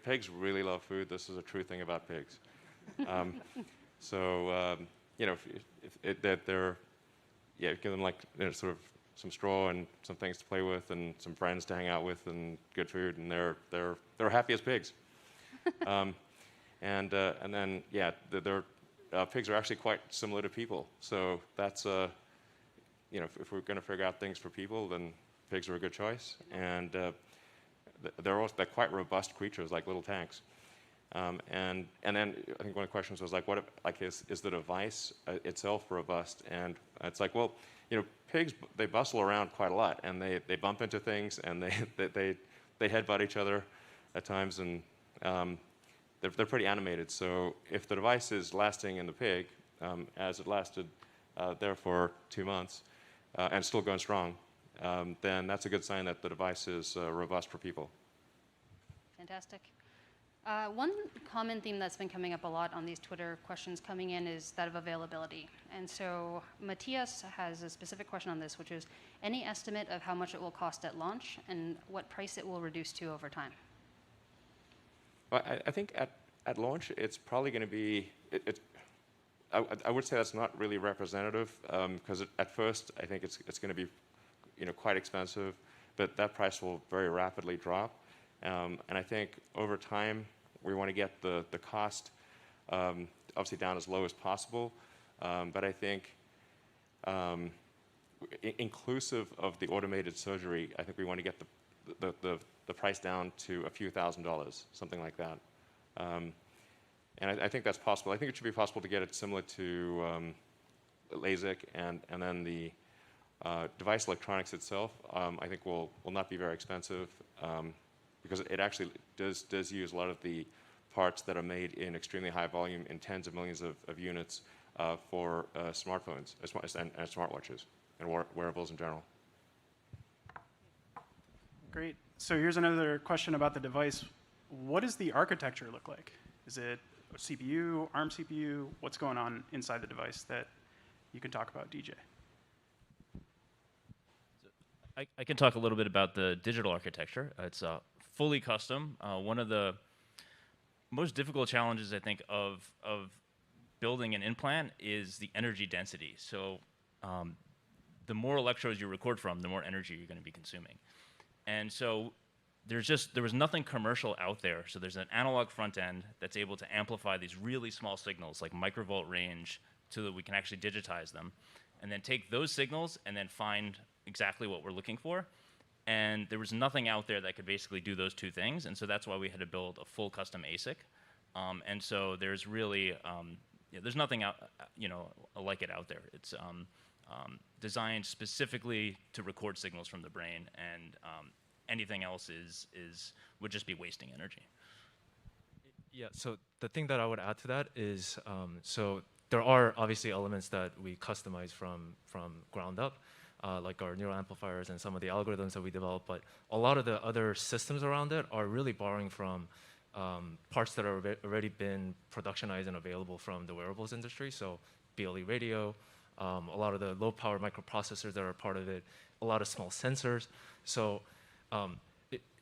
pigs really love food. This is a true thing about pigs. You know, give them like sort of some straw and some things to play with and some friends to hang out with and good food, and they're happy as pigs. And then pigs are actually quite similar to people. So that's you know, if we're going to figure out things for people, then pigs are a good choice. And they're quite robust creatures, like little tanks. And then I think one of the questions was like, is the device itself robust? And it's like, well, you know, pigs, they bustle around quite a lot, and they bump into things, and they headbutt each other at times, and they're pretty animated. So if the device is lasting in the pig, as it lasted there for 2 months, and still going strong, then that's a good sign that the device is robust for people. Fantastic. One common theme that's been coming up a lot on these Twitter questions coming in is that of availability. And so Matthias has a specific question on this, which is, any estimate of how much it will cost at launch and what price it will reduce to over time? Well, I think at launch, it's probably going to be, I would say that's not really representative, because at first, I think it's going to be, you know, quite expensive, but that price will very rapidly drop. And I think over time, we want to get the cost obviously down as low as possible. But I think inclusive of the automated surgery, I think we want to get the price down to a few $1,000s, something like that. And I think that's possible. I think it should be possible to get it similar to LASIK, and then the device electronics itself, I think will not be very expensive, because it actually does use a lot of the parts that are made in extremely high volume in tens of millions of units for smartphones and smartwatches and wearables in general. Great. So here's another question about the device. What does the architecture look like? Is it a CPU, ARM CPU? What's going on inside the device that you can talk about, DJ? I can talk a little bit about the digital architecture. It's fully custom. One of the most difficult challenges, I think, of building an implant is the energy density. So the more electrodes you record from, the more energy you're going to be consuming. And so there was nothing commercial out there. So there's an analog front end that's able to amplify these really small signals, like microvolt range, so that we can actually digitize them, and then take those signals and then find exactly what we're looking for. And there was nothing out there that could basically do those two things, and so that's why we had to build a full custom ASIC. And so there's really, there's nothing out, like it out there. It's designed specifically to record signals from the brain, and anything else would just be wasting energy. Yeah. So the thing that I would add to that is, so there are obviously elements that we customize from ground up. Like our neural amplifiers and some of the algorithms that we develop, but a lot of the other systems around it are really borrowing from parts that are already been productionized and available from the wearables industry. So BLE radio, a lot of the low power microprocessors that are part of it, a lot of small sensors. So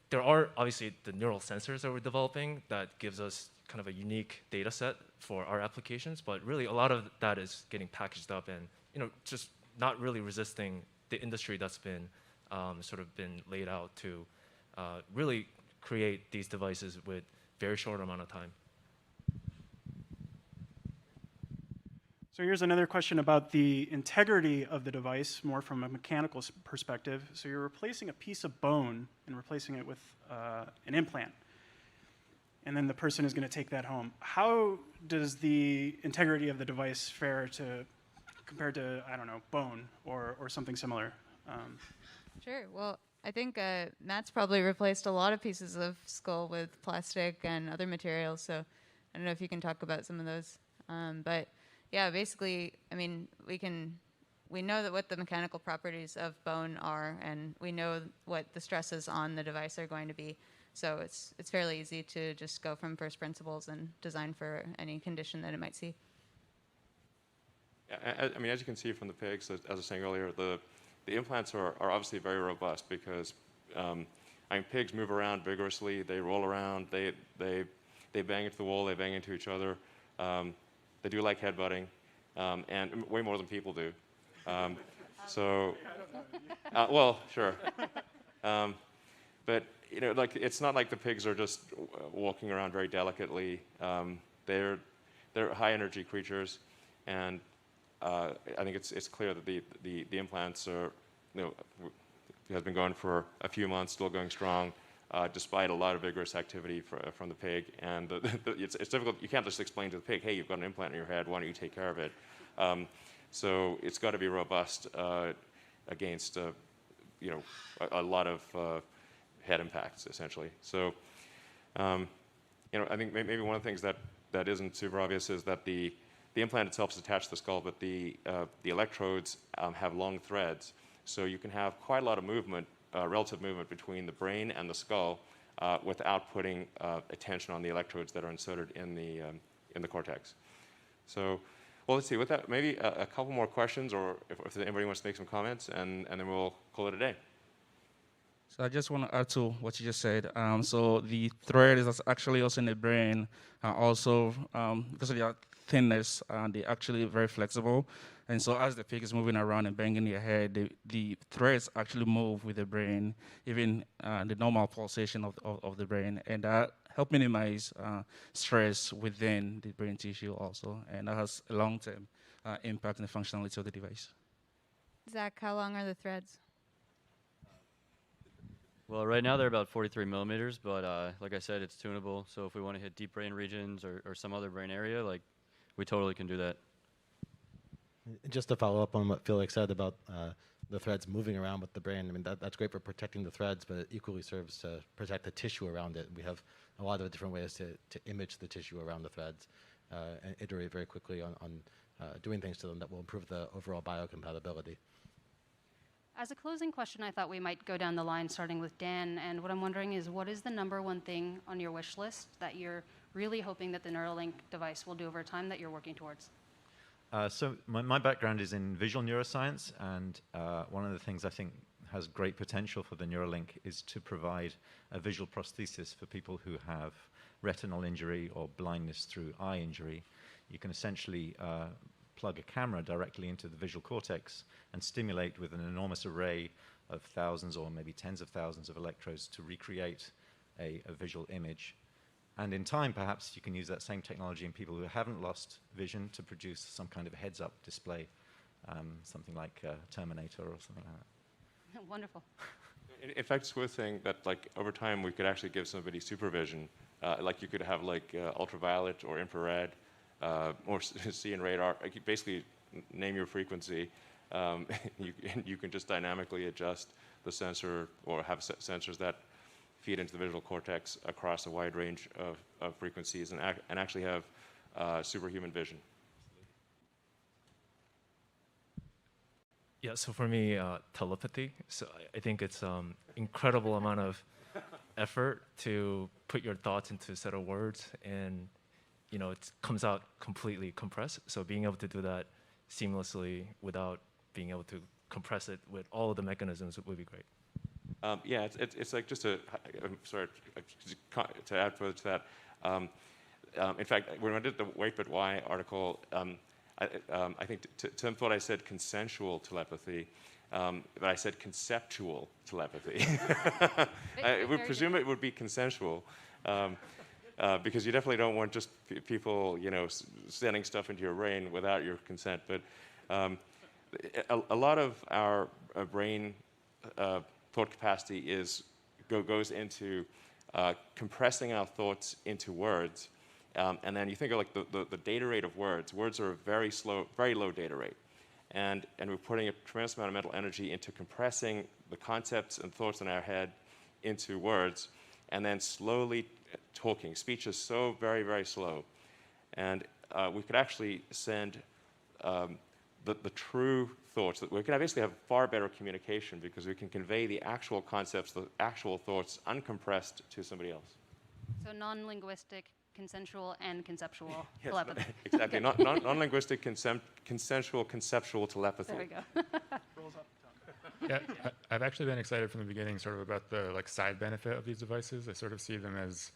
there are obviously the neural sensors that we're developing that gives us kind of a unique data set for our applications, but really a lot of that is getting packaged up and just not really resisting the industry that's been sort of been laid out to really create these devices with very short amount of time. So here's another question about the integrity of the device, more from a mechanical perspective. So you're replacing a piece of bone and replacing it with an implant, and then the person is going to take that home. How does the integrity of the device fare compared to, I don't know, bone or something similar? Sure. Well, I think Matt's probably replaced a lot of pieces of skull with plastic and other materials, so I don't know if you can talk about some of those. But yeah, basically, I mean, we know that what the mechanical properties of bone are, and we know what the stresses on the device are going to be. So it's fairly easy to just go from first principles and design for any condition that it might see. I mean, as you can see from the pigs, as I was saying earlier, the implants are obviously very robust because I mean, pigs move around vigorously. They roll around. They bang into the wall. They bang into each other. They do like headbutting, and way more than people do. Well, sure. But you know, like it's not like the pigs are just walking around very delicately. They're high energy creatures, and I think it's clear that the implants are, you know, has been going for a few months, still going strong, despite a lot of vigorous activity from the pig. And it's difficult. You can't just explain to the pig, hey, you've got an implant in your head. Why don't you take care of it? So it's got to be robust against you know, a lot of head impacts, essentially. So you know, I think maybe one of the things that isn't super obvious is that the implant itself is attached to the skull, but the electrodes have long threads. So you can have quite a lot of movement, relative movement between the brain and the skull without putting attention on the electrodes that are inserted in the cortex. So, well, let's see. With that, maybe a couple more questions, or if anybody wants to make some comments, and then we'll call it a day. So I just want to add to what you just said. So the thread is actually also in the brain, also because of their thinness, they're actually very flexible. And so as the pig is moving around and banging their head, the threads actually move with the brain, even the normal pulsation of the brain. And that helps minimize stress within the brain tissue also. And that has a long-term impact on the functionality of the device. Zach, how long are the threads? Well, right now they're about 43 millimeters, but like I said, it's tunable. So if we want to hit deep brain regions or some other brain area, like we totally can do that. Just to follow up on what Felix said about the threads moving around with the brain, I mean, that's great for protecting the threads, but it equally serves to protect the tissue around it. We have a lot of different ways to image the tissue around the threads and iterate very quickly on doing things to them that will improve the overall biocompatibility. As a closing question, I thought we might go down the line, starting with Dan. And what I'm wondering is, what is the #1 thing on your wish list that you're really hoping that the Neuralink device will do over time that you're working towards? So my background is in visual neuroscience, and one of the things I think has great potential for the Neuralink is to provide a visual prosthesis for people who have retinal injury or blindness through eye injury. You can essentially plug a camera directly into the visual cortex and stimulate with an enormous array of thousands or maybe tens of thousands of electrodes to recreate a visual image. And in time, perhaps you can use that same technology in people who haven't lost vision to produce some kind of heads-up display, something like Terminator or something like that. Wonderful. In fact, it's worth saying that, like, over time, we could actually give somebody supervision. Like, you could have, like, ultraviolet or infrared, or see and radar. You could basically name your frequency. You can just dynamically adjust the sensor, or have sensors that feed into the visual cortex across a wide range of frequencies, and actually have superhuman vision. Yeah, so for me, telepathy. So I think it's incredible amount of effort to put your thoughts into a set of words, and you know, it comes out completely compressed. So being able to do that seamlessly without being able to compress it with all of the mechanisms would be great. Yeah, it's like just I'm sorry to add further to that. In fact, when I did the Wait But Why article, I think Tim thought I said consensual telepathy, but I said conceptual telepathy. I would presume it would be consensual, because you definitely don't want just people, you know, sending stuff into your brain without your consent. But a lot of our brain thought capacity goes into compressing our thoughts into words, and then you think of like the data rate of words. Words are a very slow, very low data rate, and we're putting a tremendous amount of mental energy into compressing the concepts and thoughts in our head into words, and then slowly talking. Speech is so very, very slow, and we could actually send the true thoughts. That we can basically have far better communication because we can convey the actual concepts, the actual thoughts, uncompressed to somebody else. So non-linguistic, consensual, and conceptual Yes, telepathy. exactly. Okay. Non-linguistic, consensual, conceptual telepathy. There we go. Rolls off the tongue. Yeah, I've actually been excited from the beginning, sort of about the side benefit of these devices. I sort of see them as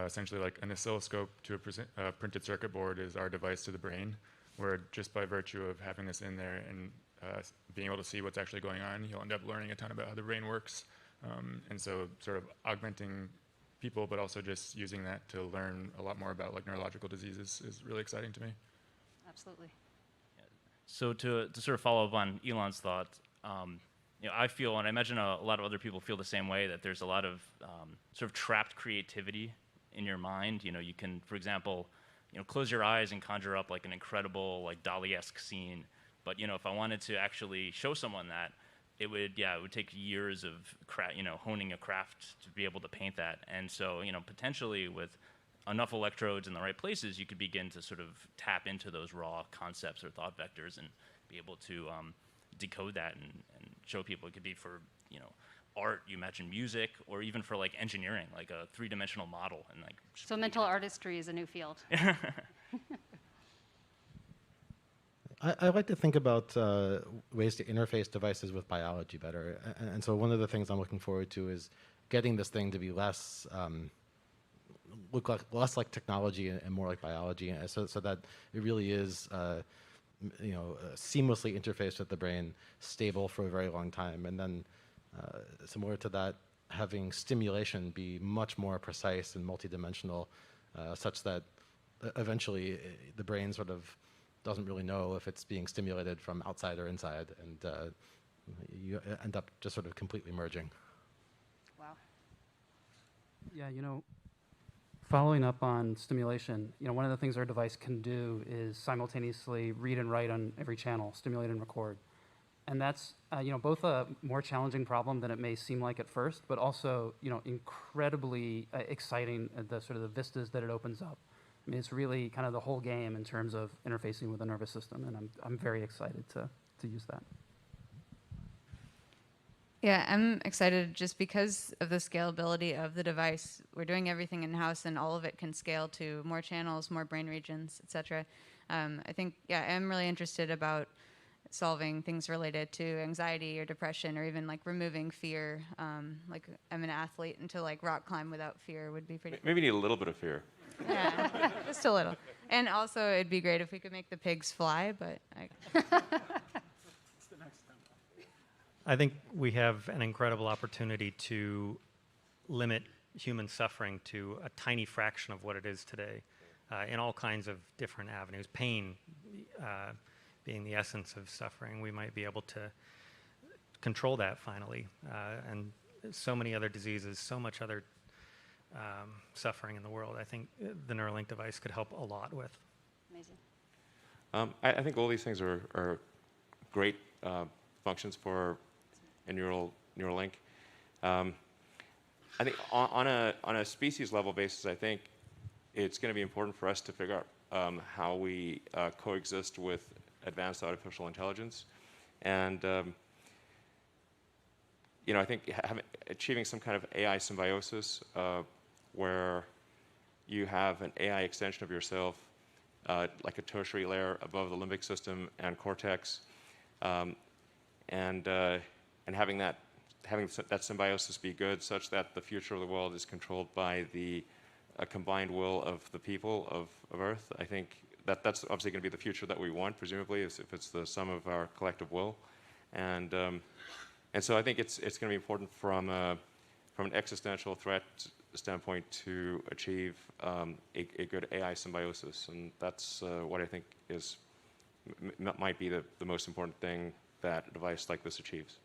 essentially like an oscilloscope to a printed circuit board is our device to the brain, where just by virtue of having this in there and being able to see what's actually going on, you'll end up learning a ton about how the brain works. And so sort of augmenting people, but also just using that to learn a lot more about neurological diseases is really exciting to me. Absolutely. So to sort of follow up on Elon's thought, I feel, and I imagine a lot of other people feel the same way, that there's a lot of sort of trapped creativity in your mind. You can, for example, close your eyes and conjure up an incredible, Dali-esque scene. But if I wanted to actually show someone that, it would take years of honing a craft to be able to paint that. And so potentially with enough electrodes in the right places, you could begin to sort of tap into those raw concepts or thought vectors and be able to decode that and show people. It could be for art, you imagine music, or even for engineering, like a three-dimensional model. And so mental artistry is a new field. I like to think about ways to interface devices with biology better. And so one of the things I'm looking forward to is getting this thing to be less less like technology and more like biology, so that it really is seamlessly interfaced with the brain, stable for a very long time, and then similar to that, having stimulation be much more precise and multidimensional, such that eventually the brain sort of doesn't really know if it's being stimulated from outside or inside, and you end up just sort of completely merging. Wow. Yeah, following up on stimulation, one of the things our device can do is simultaneously read and write on every channel, stimulate and record. And that's, both a more challenging problem than it may seem like at first, but also, incredibly exciting, the sort of the vistas that it opens up. I mean, it's really kind of the whole game in terms of interfacing with the nervous system, and I'm very excited to use that. Yeah, I'm excited just because of the scalability of the device. We're doing everything in-house, and all of it can scale to more channels, more brain regions, et cetera. I think, I'm really interested about solving things related to anxiety or depression, or even removing fear. I'm an athlete, and to rock climb without fear would be pretty. Maybe you need a little bit of fear. Yeah, just a little. And also, it'd be great if we could make the pigs fly, but I think we have an incredible opportunity to limit human suffering to a tiny fraction of what it is today, in all kinds of different avenues. Pain being the essence of suffering, we might be able to control that finally, and so many other diseases, so much other suffering in the world. I think the Neuralink device could help a lot with. Amazing. I think all these things are great functions for a Neuralink. I think on a species level basis, I think it's going to be important for us to figure out how we coexist with advanced artificial intelligence, and I think achieving some kind of AI symbiosis where you have an AI extension of yourself, like a tertiary layer above the limbic system and cortex, and having that symbiosis be good, such that the future of the world is controlled by the combined will of the people of Earth. I think that's obviously going to be the future that we want, presumably, if it's the sum of our collective will, and so I think it's going to be important from an existential threat standpoint to achieve a good AI symbiosis, and that's what I think might be the most important thing that a device like this achieves.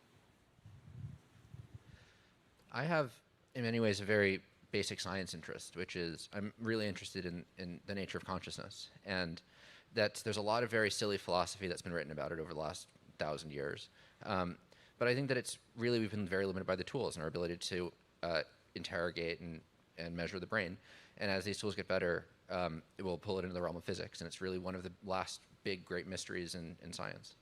I have, in many ways, a very basic science interest, which is I'm really interested in the nature of consciousness, and that there's a lot of very silly philosophy that's been written about it over the last 1,000 years. But I think that we've been very limited by the tools and our ability to interrogate and measure the brain. And as these tools get better, it will pull it into the realm of physics, and it's really one of the last big, great mysteries in science.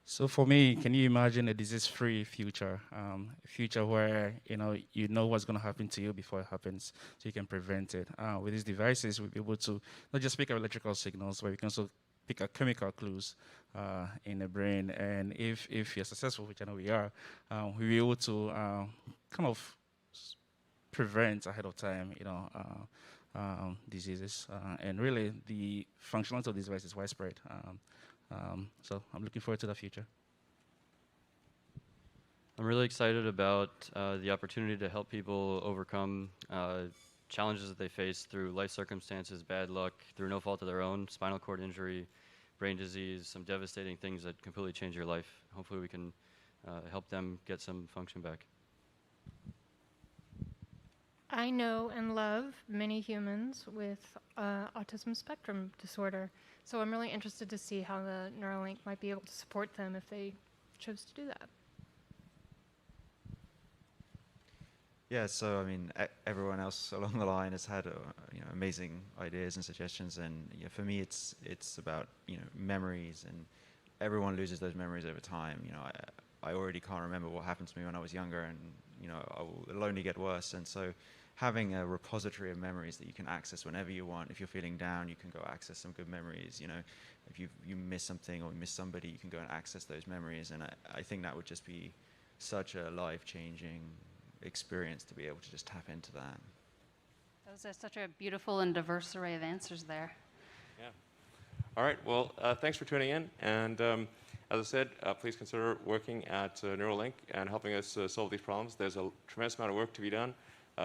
So for me, can you imagine a disease-free future? A future where you know what's going to happen to you before it happens, so you can prevent it. With these devices, we'll be able to not just pick up electrical signals, but we can also pick up chemical clues in the brain. And if you're successful, which I know we are, we'll be able to kind of prevent ahead of time, diseases. And really, the functionality of this device is widespread. So I'm looking forward to the future. I'm really excited about the opportunity to help people overcome challenges that they face through life circumstances, bad luck, through no fault of their own, spinal cord injury, brain disease, some devastating things that completely change your life. Hopefully we can help them get some function back. I know and love many humans with autism spectrum disorder, so I'm really interested to see how the Neuralink might be able to support them if they chose to do that. Yeah, so I mean, everyone else along the line has had amazing ideas and suggestions, and for me, it's about memories, and everyone loses those memories over time. I already can't remember what happened to me when I was younger, and it'll only get worse. And so, having a repository of memories that you can access whenever you want. If you're feeling down, you can go access some good memories. If you miss something or miss somebody, you can go and access those memories. And I think that would just be such a life-changing experience to be able to just tap into that. Those are such a beautiful and diverse array of answers there. Yeah. All right. Well, thanks for tuning in. And as I said, please consider working at Neuralink and helping us solve these problems. There's a tremendous amount of work to be done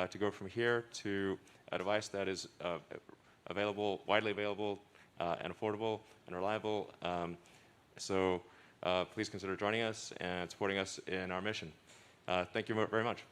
to go from here to a device that is available, widely available, and affordable and reliable. So please consider joining us and supporting us in our mission. Thank you very much.